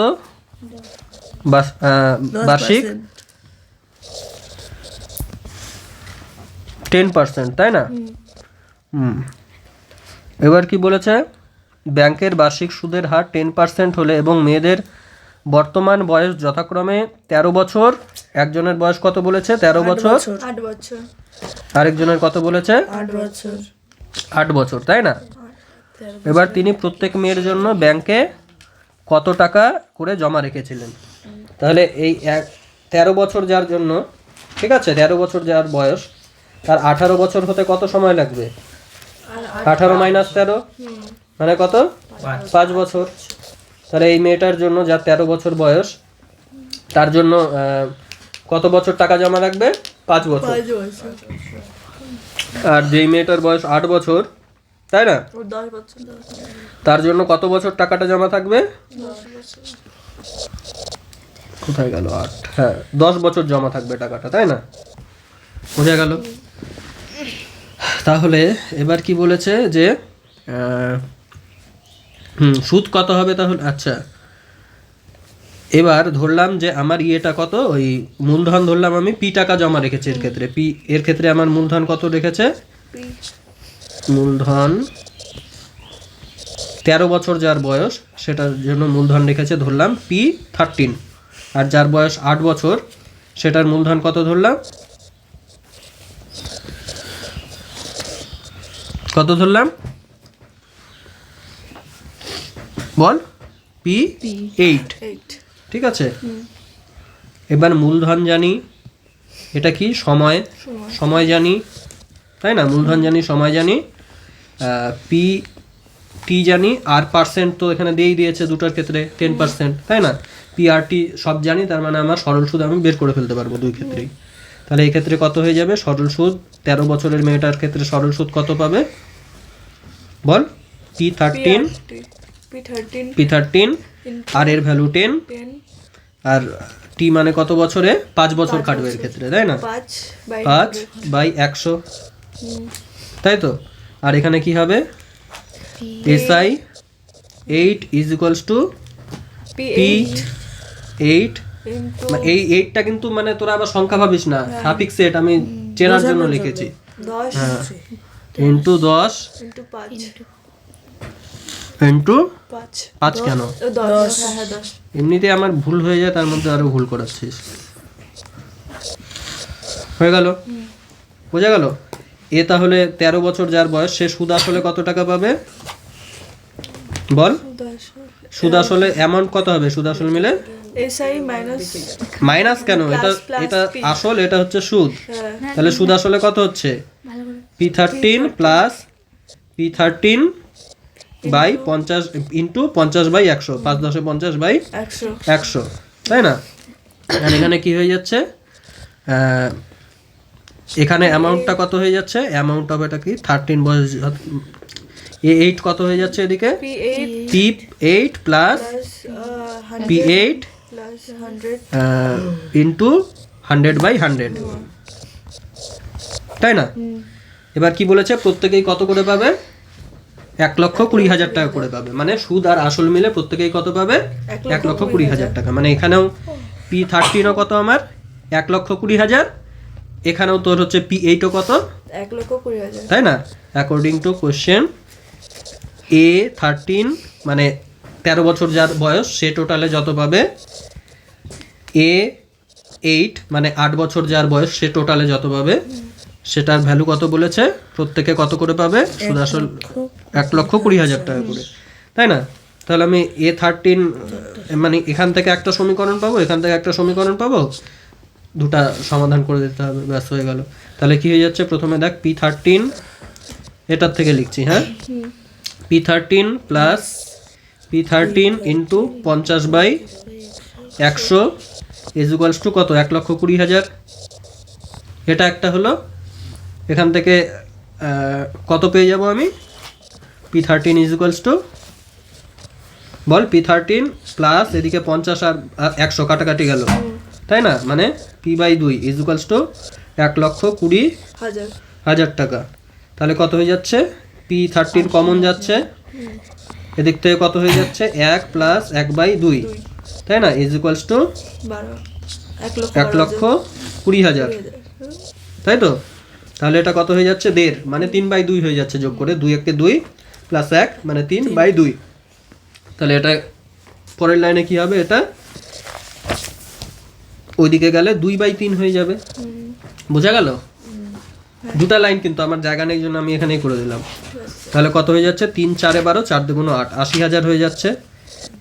বার্ষিক 10%, তাই না? এবার কি বলেছে? ব্যাংকের বার্ষিক সুদের হার 10% হলে এবং মেয়েদের বর্তমান বয়স যথাক্রমে 13 বছর, একজনের বয়স কত বলেছে? 13 বছর, 8 বছর, আরেকজনের কত বলেছে? 8 বছর, 8 বছর, তাই না? এবার তিনি প্রত্যেক মেয়ের জন্য ব্যাংকে কত টাকা করে জমা রেখেছিলেন? তাহলে এই 13 বছর যার জন্য, ঠিক আছে, 13 বছর যার বয়স, তার 18 বছর হতে কত সময় লাগবে? 18 মাইনাস 13 মানে কত? 5 বছর। তাহলে এই মেয়েটার জন্য যার 13 বছর বয়স, তার জন্য কত বছর টাকা জমা রাখবে? 5 বছর। 5 বছর, আর যেই মেয়েটার বয়স 8 বছর, তাই না, ওর 10 বছর, তার জন্য কত বছর টাকাটা জমা থাকবে? 10 বছর। কোথায় গেল 8? হ্যাঁ, 10 বছর জমা থাকবে টাকাটা, তাই না? বোঝা গেল? তাহলে এবার কি বলেছে যে সুদ কত হবে তাহলে? আচ্ছা, এবার ধরলাম যে আমার ইয়েটা কত, ওই মূলধন ধরলাম আমি পি টাকা জমা রেখেছি এর ক্ষেত্রে। এর ক্ষেত্রে আমার মূলধন কত রেখেছে? মূলধন 13 বছর যার বয়স সেটার জন্য মূলধন রেখেছে ধরলাম P13, আর যার বয়স 8 বছর সেটার মূলধন কত ধরলাম, কত ধরলাম বল, P8, ঠিক আছে। এবার মূলধন জানি, এটা কি সময়, সময় জানি তাই না, মূলধন জানি, সময় জানি, P জানি, আর পার্সেন্ট তো এখানে দিয়েই দিয়েছে দুটোর ক্ষেত্রে 10%, তাই না, PRT সব জানি, তার মানে আমার সরল সুদ আমি বের করে ফেলতে পারবো দুই ক্ষেত্রেই। তাহলে এই ক্ষেত্রে কত হয়ে যাবে সরল সুদ, 13 বছরের মেয়েটার ক্ষেত্রে সরল সুদ কত পাবে বল, P13, আর এর ভ্যালু 10, আর T মানে কত বছরে, 5 বছর কাটবে এর ক্ষেত্রে, তাই না, 5/100, তাই তো। আর এখানে কি হবে, SI 8 is equals two P8, এই 8টা কিন্তু মানে তোরা আবার সংখ্যা ভাবিস না, সাফিক্স সেট আমি চেনার জন্য লিখেছি, 10 ইন্টু 10 ইন্টু 5 কেন, 10 এমনিতে আমার ভুল হয়ে যায়, তার মধ্যে আরো ভুল করাচ্ছিস, হয়ে গেল, বোঝা গেল। এ তাহলে 13 বছর যার বয়স সে সুদ আসলে কত টাকা পাবে বল, সুদ আসলে অ্যামাউন্ট কত হবে, সুদ আসল মিলে SI মাইনাস কেন, এটা এটা আসল, এটা হচ্ছে সুদ, তাহলে সুদ আসলে কত হচ্ছে P13 plus P13 by 50 into 50/100, 5 10 50/100, তাই না। আর এখানে কি হয়ে যাচ্ছে, এখানে অ্যামাউন্টটা কত হয়ে যাচ্ছে, অ্যামাউন্ট অফ এটা কি 13 বয়স, A8 কত হয়ে যাচ্ছে এদিকে, P8 প্লাস P8 ইন্টু 100/100, তাই না। এবার কি বলেছে, প্রত্যেকেই কত করে পাবে, 1,20,000 টাকা করে পাবে, মানে সুদ আর আসল মিলে প্রত্যেকেই কত পাবে, 1,20,000 টাকা। মানে এখানেও P13ও কত আমার 1,20,000, এখানেও তোর হচ্ছে P8ও কত 1,20,000, তাই না। অ্যাকর্ডিং টু কোশ্চেন A13 মানে 13 বছর যার বয়স সে টোটালে যত পাবে, A8 মানে 8 বছর যার বয়স সে টোটালে যত পাবে, সেটার ভ্যালু কত বলেছে, প্রত্যেকে কত করে পাবে, সুদ আসল 1,20,000 টাকা করে, তাই না। তাহলে আমি A13 মানে এখান থেকে একটা সমীকরণ পাবো, এখান থেকে একটা সমীকরণ পাবো, দুটা সমাধান করে দিতে হবে, ব্যাস হয়ে গেল। তাহলে কি হয়ে যাচ্ছে, প্রথমে দেখ P13 এটার থেকে লিখছি, হ্যাঁ, P13 plus P13 into 50/100 is equals to কত, 1,20,000, এটা একটা হলো। এখান থেকে কত পেয়ে যাব আমি, P13 is equals two ball, P13 plus এদিকে 50 আর 100 কাটাকাটি গেল, তাই না, মানে P/2 ইজ ইকুয়ালস টু 1,20,000 টাকা। তাহলে কত হয়ে যাচ্ছে, P13 কমন যাচ্ছে, এদিক থেকে কত হয়ে যাচ্ছে, 1 প্লাস 1/2, তাই না, ইজ ইকুয়ালস টু 1,20,000, তাই তো। তাহলে এটা কত হয়ে যাচ্ছে, 1.5, মানে 3/2 হয়ে যাচ্ছে, যোগ করে 2 1 2 প্লাস 1 মানে 3/2। তাহলে এটা পরের লাইনে কি হবে, এটা ওইদিকে গেলে 2/3 হয়ে যাবে, বোঝা গেল। দুটা লাইন কিন্তু আমার জায়গা নেই জন্য আমি এখানেই করে দিলাম। তাহলে কত হয়ে যাচ্ছে, 3 4 12 4 2 8, 80,000 হয়ে যাচ্ছে।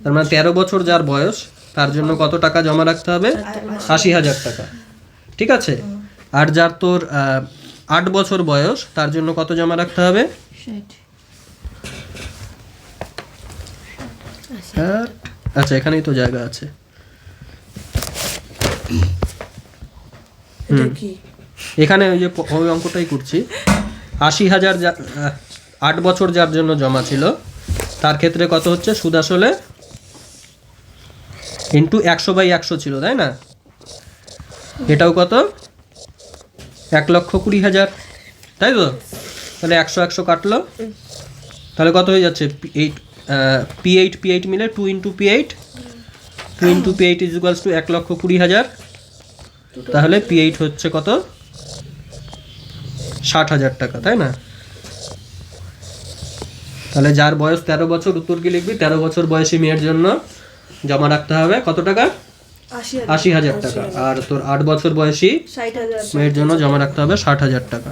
তার মানে 13 বছর যার বয়স তার জন্য কত টাকা জমা রাখতে হবে, 80,000 টাকা, ঠিক আছে। আর যার তোর 8 বছর বয়স তার জন্য কত জমা রাখতে হবে, 60। আচ্ছা এখানেই তো জায়গা আছে, এখানে ওই যে ওই অঙ্কটাই করছি। 80,000 8 বছর যার জন্য জমা ছিল তার ক্ষেত্রে কত হচ্ছে, সুদ আসলে ইন্টু 100/100 ছিল, তাই না। এটাও কত, 1,20,000, তাই তো। তাহলে 100 100 কাটলো, তাহলে কত হয়ে যাচ্ছে, P8 মিলে 2 into P8 is equals two 1,20,000। তাহলে P8 হচ্ছে কত, 60,000 টাকা, তাই না। তাহলে যার বয়স 13 বছর, উত্তর কি লিখবি? 13 বছর বয়সী মেয়ের জন্য জমা রাখতে হবে কত টাকা? 80,000 টাকা। আর তোর 8 বছর বয়সী 60,000 মেয়ের জন্য জমা রাখতে হবে 60,000 টাকা।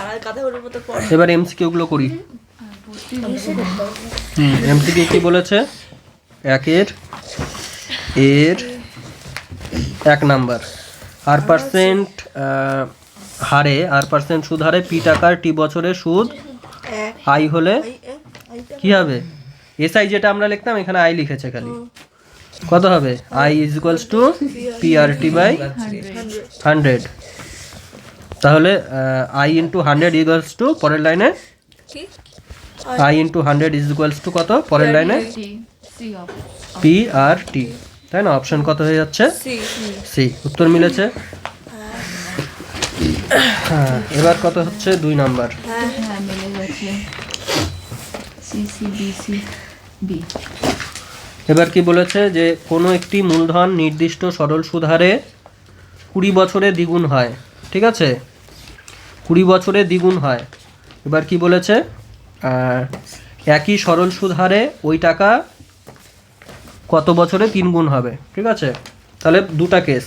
আর কথা বলবো তো পর এবার এমসিকিউ গুলো করি। এমসিকিউ কি বলেছে? এর 1 নাম্বার, আর পার্সেন্ট হারে, আর পার্সেন্ট সুদ হারে পি টাকার টি বছরের সুদ আই হলে কি হবে? এসআই যেটা আমরা লিখতাম এখানে আই লিখেছে খালি। কত হবে? I is equals to P R T by 100। তাহলে আই ইন্টু 100 ইকুয়ালস টু পরের লাইনে I into 100 is equals to কত পরের লাইনে? C of P R T, তাই না? অপশন কত হয়ে যাচ্ছে? সি। উত্তর মিলেছে। হ্যাঁ, এবার কত হচ্ছে? 2 নাম্বার। হ্যাঁ মিলে গেছে C C B C B. এবার কি বলেছে? যে কোনো একটি মূলধন নির্দিষ্ট সরল সুদ হারে 20 বছরে দ্বিগুণ হয়। ঠিক আছে, 20 বছরে দ্বিগুণ হয়। এবার কি বলেছে? একই সরল সুদ হারে ওই টাকা কত বছরে 3 গুণ হবে। ঠিক আছে, তাহলে দুটা কেস।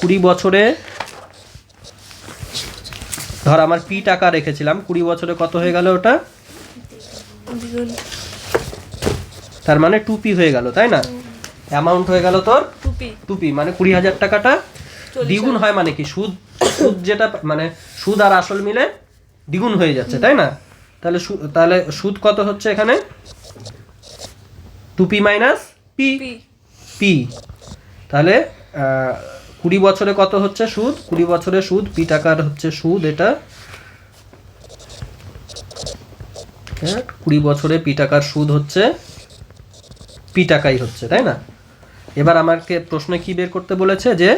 20 বছরে ধর আমার পি টাকা রেখেছিলাম, 20 বছরে কত হয়ে গেল ওটা? তার মানে 2p হয়ে গেল, তাই না? অ্যামাউন্ট হয়ে গেল তোর 2p, মানে 20,000 টাকাটা দ্বিগুণ হয়। মানে কি? সুদ যেটা মানে সুদ আর আসল মিলে দ্বিগুণ হয়ে যাচ্ছে, তাই না? তাহলে সুদ কত হচ্ছে এখানে? 2p minus P. তাহলে 20 বছরে কত হচ্ছে সুদ? 20 বছরে সুদ পি টাকার হচ্ছে সুদ এটা। 20 বছরে পি টাকার সুদ হচ্ছে পি টাকাই হচ্ছে, তাই না? এবার আমাকে প্রশ্নে কি বের করতে বলেছে? যে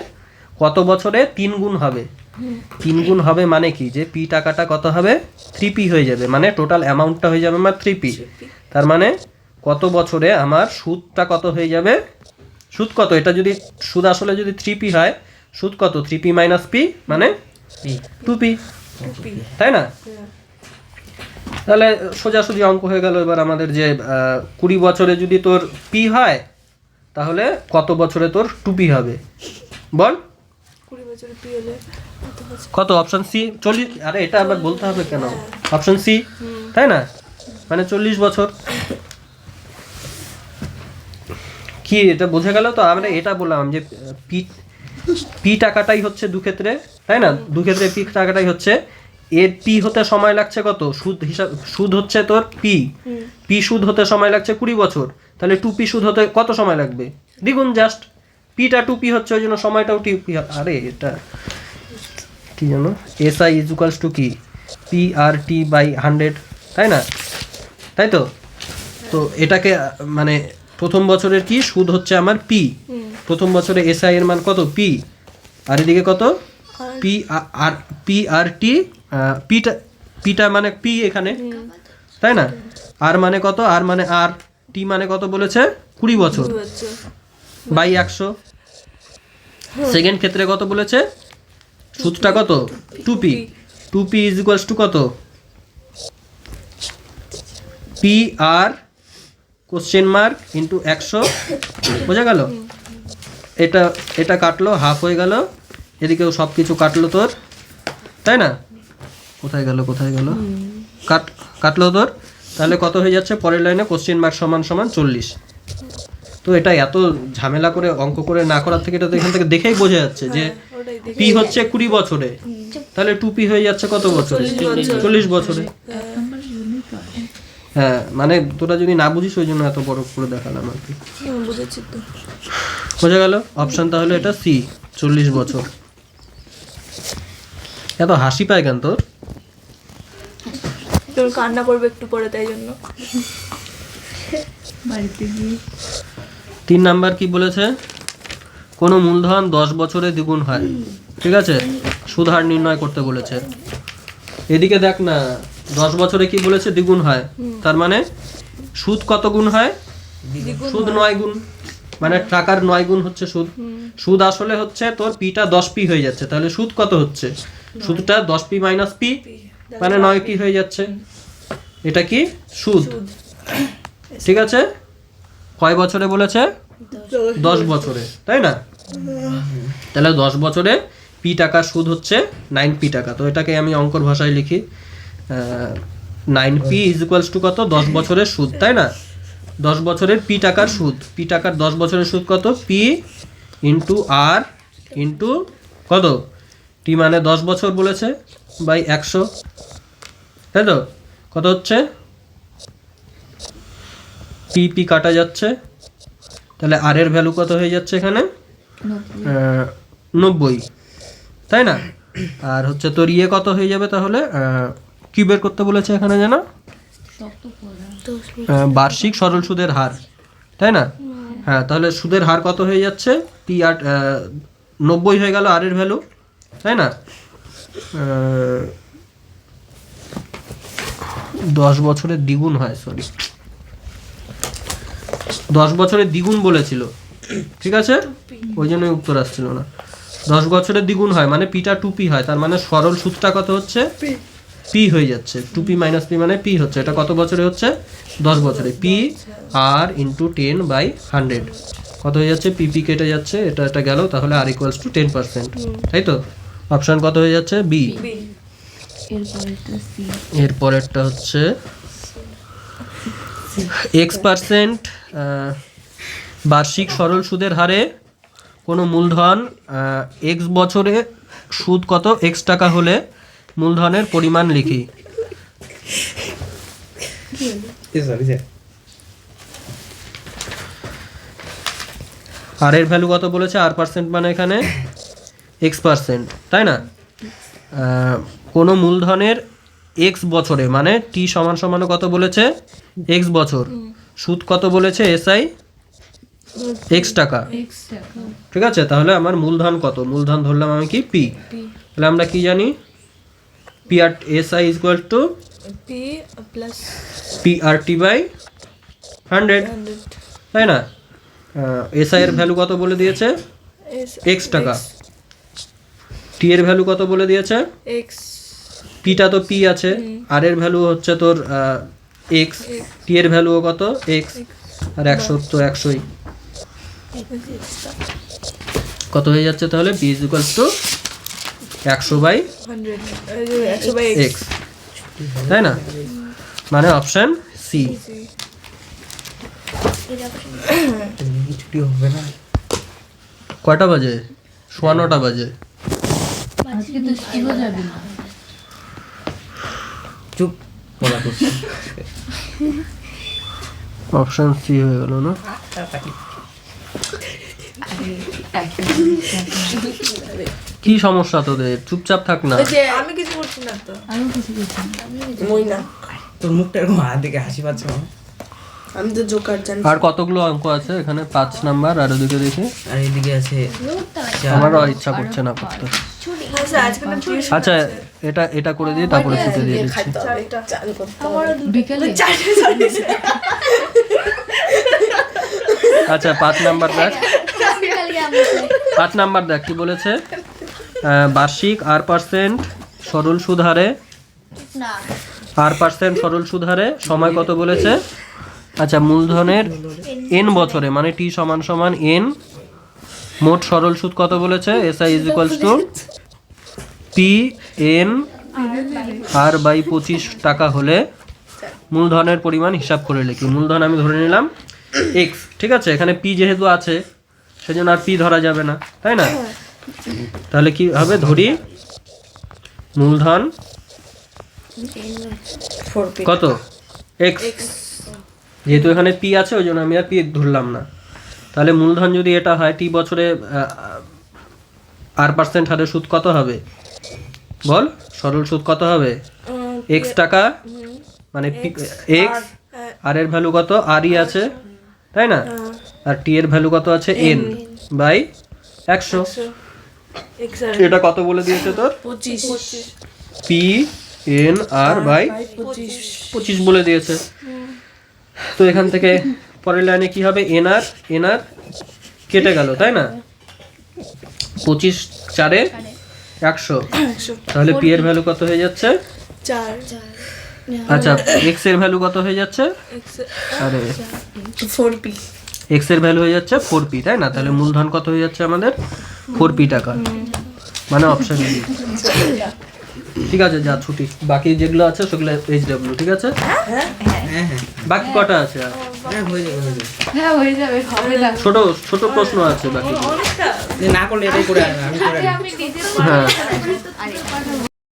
কত বছরে 3 গুণ হবে। 3 গুণ হবে মানে কি? যে পি টাকাটা কত হবে? 3p হয়ে যাবে, মানে টোটাল অ্যামাউন্টটা হয়ে যাবে আমার 3p। তার মানে কত বছরে আমার সুদটা কত হয়ে যাবে? সুদ কত? এটা যদি সুদ আসলে যদি 3p হয়, সুদ কত? 3p মাইনাস পি মানে 2p, তাই না? তাহলে সোজাসুজি অঙ্ক হয়ে গেল। এবার আমাদের যে 20 বছরে যদি তোর পি হয়, তাহলে কত বছরে তোর 2p হবে বল? 20 বছরে পি হলে কত? Option C 40। আরে এটা আবার বলতে হবে কেন? অপশন সি, তাই না? মানে 40 বছর। কি এটা বোঝা গেল তো? আমরা এটা বললাম যে পি টাকাটাই হচ্ছে দু ক্ষেত্রে, তাই না? দু ক্ষেত্রে পি টাকাটাই হচ্ছে। এর পি হতে সময় লাগছে কত? সুদ হচ্ছে তোর পি সুদ হতে সময় লাগছে 20 বছর। তাহলে 2p সুদ হতে কত সময় লাগবে? দ্বিগুণ। জাস্ট পিটা 2p হচ্ছে, ওই জন্য সময়টাও 2p। আরে এটা কি জানো? এসআই ইজ ইকুয়ালস টু কি? পি আর টি বাই 100, তাই না? তাই তো? তো এটাকে মানে প্রথম বছরের কি সুদ হচ্ছে আমার পি, প্রথম বছরে এসআই এর মান কত? পি। আর এদিকে কত? পি আর টি। পিটা মানে পি এখানে, তাই না? আর মানে কত? আর মানে আর টি মানে কত বলেছে? 20 বছর বাই 100। সেকেন্ড ক্ষেত্রে কত বলেছে? সুদটা কত? 2p ইজ ইকুয়ালস টু কত? P R question mark into 100। বোঝা গেল? এটা কাটলো, হাফ হয়ে গেল। এদিকেও সব কিছু কাটলো তোর, তাই না? কোথায় গেল কাটলো তোর। তাহলে কত হয়ে যাচ্ছে পরের লাইনে? কোশ্চেন মার্ক সমান সমান 40। তো এটা এত ঝামেলা করে অঙ্ক করে না করার থেকে এটা তো এখান থেকে দেখেই বোঝা যাচ্ছে যে পি হচ্ছে 20 বছরে, তাহলে 2p হয়ে যাচ্ছে কত বছরে? 40 বছরে। হ্যাঁ, মানে তোরা যদি না বুঝিস ওই জন্য এত বড় করে দেখালাম আর কি। বুঝেছি তো। বোঝা গেল? অপশন তাহলে এটা সি, 40 বছর। এত হাসি পায় কেন তোর? তোর কান্না করবে একটু পরে, তাই জন্য। বাড়িতে গিয়ে 3 নাম্বার কি বলেছে? কোনো মূলধন 10 বছরে দ্বিগুণ হয়। ঠিক আছে, সুদ হার নির্ণয় করতে বলেছে। এদিকে দেখ না, 10 বছরে কি বলেছে? দ্বিগুণ হয়। তার মানে সুদ কত গুণ হয়? সুদ 9 গুণ, মানে টাকার 9 গুণ হচ্ছে সুদ। সুদ আসলে হচ্ছে তোর পিটা 10p হয়ে যাচ্ছে, তাহলে সুদ কত হচ্ছে? সুদটা 10p মাইনাস পি, মানে 9p হয়ে যাচ্ছে। এটা কি সুদ, ঠিক আছে? কয় বছরে বলেছে? 10 বছরে, তাই না? তাহলে 10 বছরে পি টাকার সুদ হচ্ছে 9p টাকা। তো এটাকে আমি অঙ্কর ভাষায় লিখি 9p ইজ ইকুয়ালস টু কত? 10 বছরের সুদ, তাই না? 10 বছরের পি টাকার সুদ, পি টাকার 10 বছরের সুদ কত? পি ইন্টু আর ইন্টু কত? টি মানে 10 বছর বলেছে বাই 100, তাই তো? কত হচ্ছে? পি পি কাটা যাচ্ছে, তাহলে আর এর ভ্যালু কত হয়ে যাচ্ছে এখানে? 90, তাই না? আর হচ্ছে তোর ইয়ে কত হয়ে যাবে তাহলে? কি বের করতে বলেছে এখানে যেন? বার্ষিক সরল সুদের হার, তাই না? হ্যাঁ, তাহলে সুদের হার কত হয়ে যাচ্ছে? পি আর 90 হয়ে গেল আর এর ভ্যালু, তাই না? 10 বছরের দ্বিগুণ হয়, সরি 10 বছরের দ্বিগুণ বলেছিল, ঠিক আছে? ওই জন্যই উত্তর আসছিল না। 10 বছরের দ্বিগুণ হয় মানে পিটা 2p হয়, তার মানে সরল সুদটা কত হচ্ছে? পি হয়ে যাচ্ছে। 2p মাইনাস পি মানে পি হচ্ছে। এটা কত বছরে হচ্ছে? 10 বছরে। পি আর ইন্টু 10/100 কত হয়ে যাচ্ছে? পিপি কেটে যাচ্ছে, এটা গেল, তাহলে আর ইকুয়ালস টু 10%, তাই তো? অপশন কত হয়ে যাচ্ছে? বি। এরপরেরটা হচ্ছে x% বার্ষিক সরল সুদের হারে কোনো মূলধন x বছরে সুদ কত? x টাকা হলে মূলধনের পরিমাণ লিখি। আর এর ভ্যালু কত বলেছে? আর পার্সেন্ট মানে এখানে x%, তাই না? কোনো মূলধনের x বছরে মানে টি সমান সমান কত বলেছে? x বছর। সুদ কত বলেছে? এসআই x টাকা, ঠিক আছে? তাহলে আমার মূলধন কত? মূলধন ধরলাম আমি কি? পি। তাহলে আমরা কি জানি? P R SI is equal to P plus P R T by 100, তাই না? এসআই এর ভ্যালু কত বলে দিয়েছে? x টাকা। টি এর ভ্যালু কত বলে দিয়েছে? এক্স। পিটা তো পি আছে, আর এর ভ্যালু হচ্ছে তোর x, টি এর ভ্যালুও কত? x, আর 100 তো 100ই। কত হয়ে যাচ্ছে তাহলে? p is equal two 100/x, তাই না? মানে অপশন সি। ছুটি হবে না। কয়টা বাজে? 9:15 বাজে। আজকে তো স্কুলও যাবি না। চুপ বলা করছি। অপশন সি হয়ে গেল না? কি সমস্যা তোদের? চুপচাপ থাক না। ওই যে আমি কিছু করছি না তো। আমিও কিছু করছি না। মই না। তোর মুখটা এরকম হাত দিকে হাসি পাচ্ছে না? আমি তো জোকার জানি। আর কতগুলো অঙ্ক আছে এখানে? 5 নাম্বার, আর ওদিকে দেখি। আর এইদিকে আছে আমারও আর ইচ্ছা করছে না করতে। আচ্ছা আজকে না টিউশন। আচ্ছা, এটা করে দিয়ে তারপরে ছুটি দিয়ে দিচ্ছি। খাইতে হবে এটা চান করতে হবে। বিকেলে চারটে সরি। আচ্ছা 5 নাম্বার দেখ। 5 নাম্বার দেখ কি বলেছে? বার্ষিক r% সরল সুদ হারে, r% সরল সুদ হারে সময় কত বলেছে? আচ্ছা, মূলধনের n বছরে মানে t সমান সমান n, মোট সরল সুদ কত বলেছে? SI is equals to P N R by 25 টাকা হলে মূলধনের পরিমাণ হিসাব করে লিখি। মূলধন আমি ধরে নিলাম x, ঠিক আছে? এখানে p যেহেতু আছে সেজন্য আর p ধরা যাবে না, তাই না? তাহলে কি হবে? ধরি মূলধন কত? x, যেহেতু এখানে p আছে ওই জন্য আমি আর p ধরলাম না। তাহলে মূলধন যদি এটা হয়, টি বছরে r% হারে সুদ কত হবে? বল, সরল সুদ কত হবে? x টাকা মানে x, আর এর ভ্যালু কত? আরই আছে, তাই না? আর টি এর ভ্যালু কত আছে? n by 100। এটা কত বলে দিয়েছে তোর? 25 পি এন আর বাই 25 বলে দিয়েছে। তো এখান থেকে পরের লাইনে কি হবে? এনআর কেটে গেল, তাই না? 25 4 100, তাহলে পি এর ভ্যালু কত হয়ে যাচ্ছে? 4 আচ্ছা এক্স এর ভ্যালু কত হয়ে যাচ্ছে? আরে 4p এক্স এর ভ্যালু হয়ে যাচ্ছে 4p, তাই না? তাহলে মূলধন কত হয়ে যাচ্ছে আমাদের? 4p টাকা, মানে অপশন ডি। ঠিক আছে, যা ছুটি। বাকি যেগুলো আছে সেগুলো এইচডব্লিউ, ঠিক আছে? হ্যাঁ হ্যাঁ বাকি কটা আছে আর? হ্যাঁ হয়ে যাবে হয়ে যাবে হ্যাঁ হয়ে যাবে, হবে না। ছোট ছোট প্রশ্ন আছে বাকি। যে না করলে এটাই করে আনবে, আমি করে আনবো। আমি নিজে হ্যাঁ আরেকটা পাঠাবো।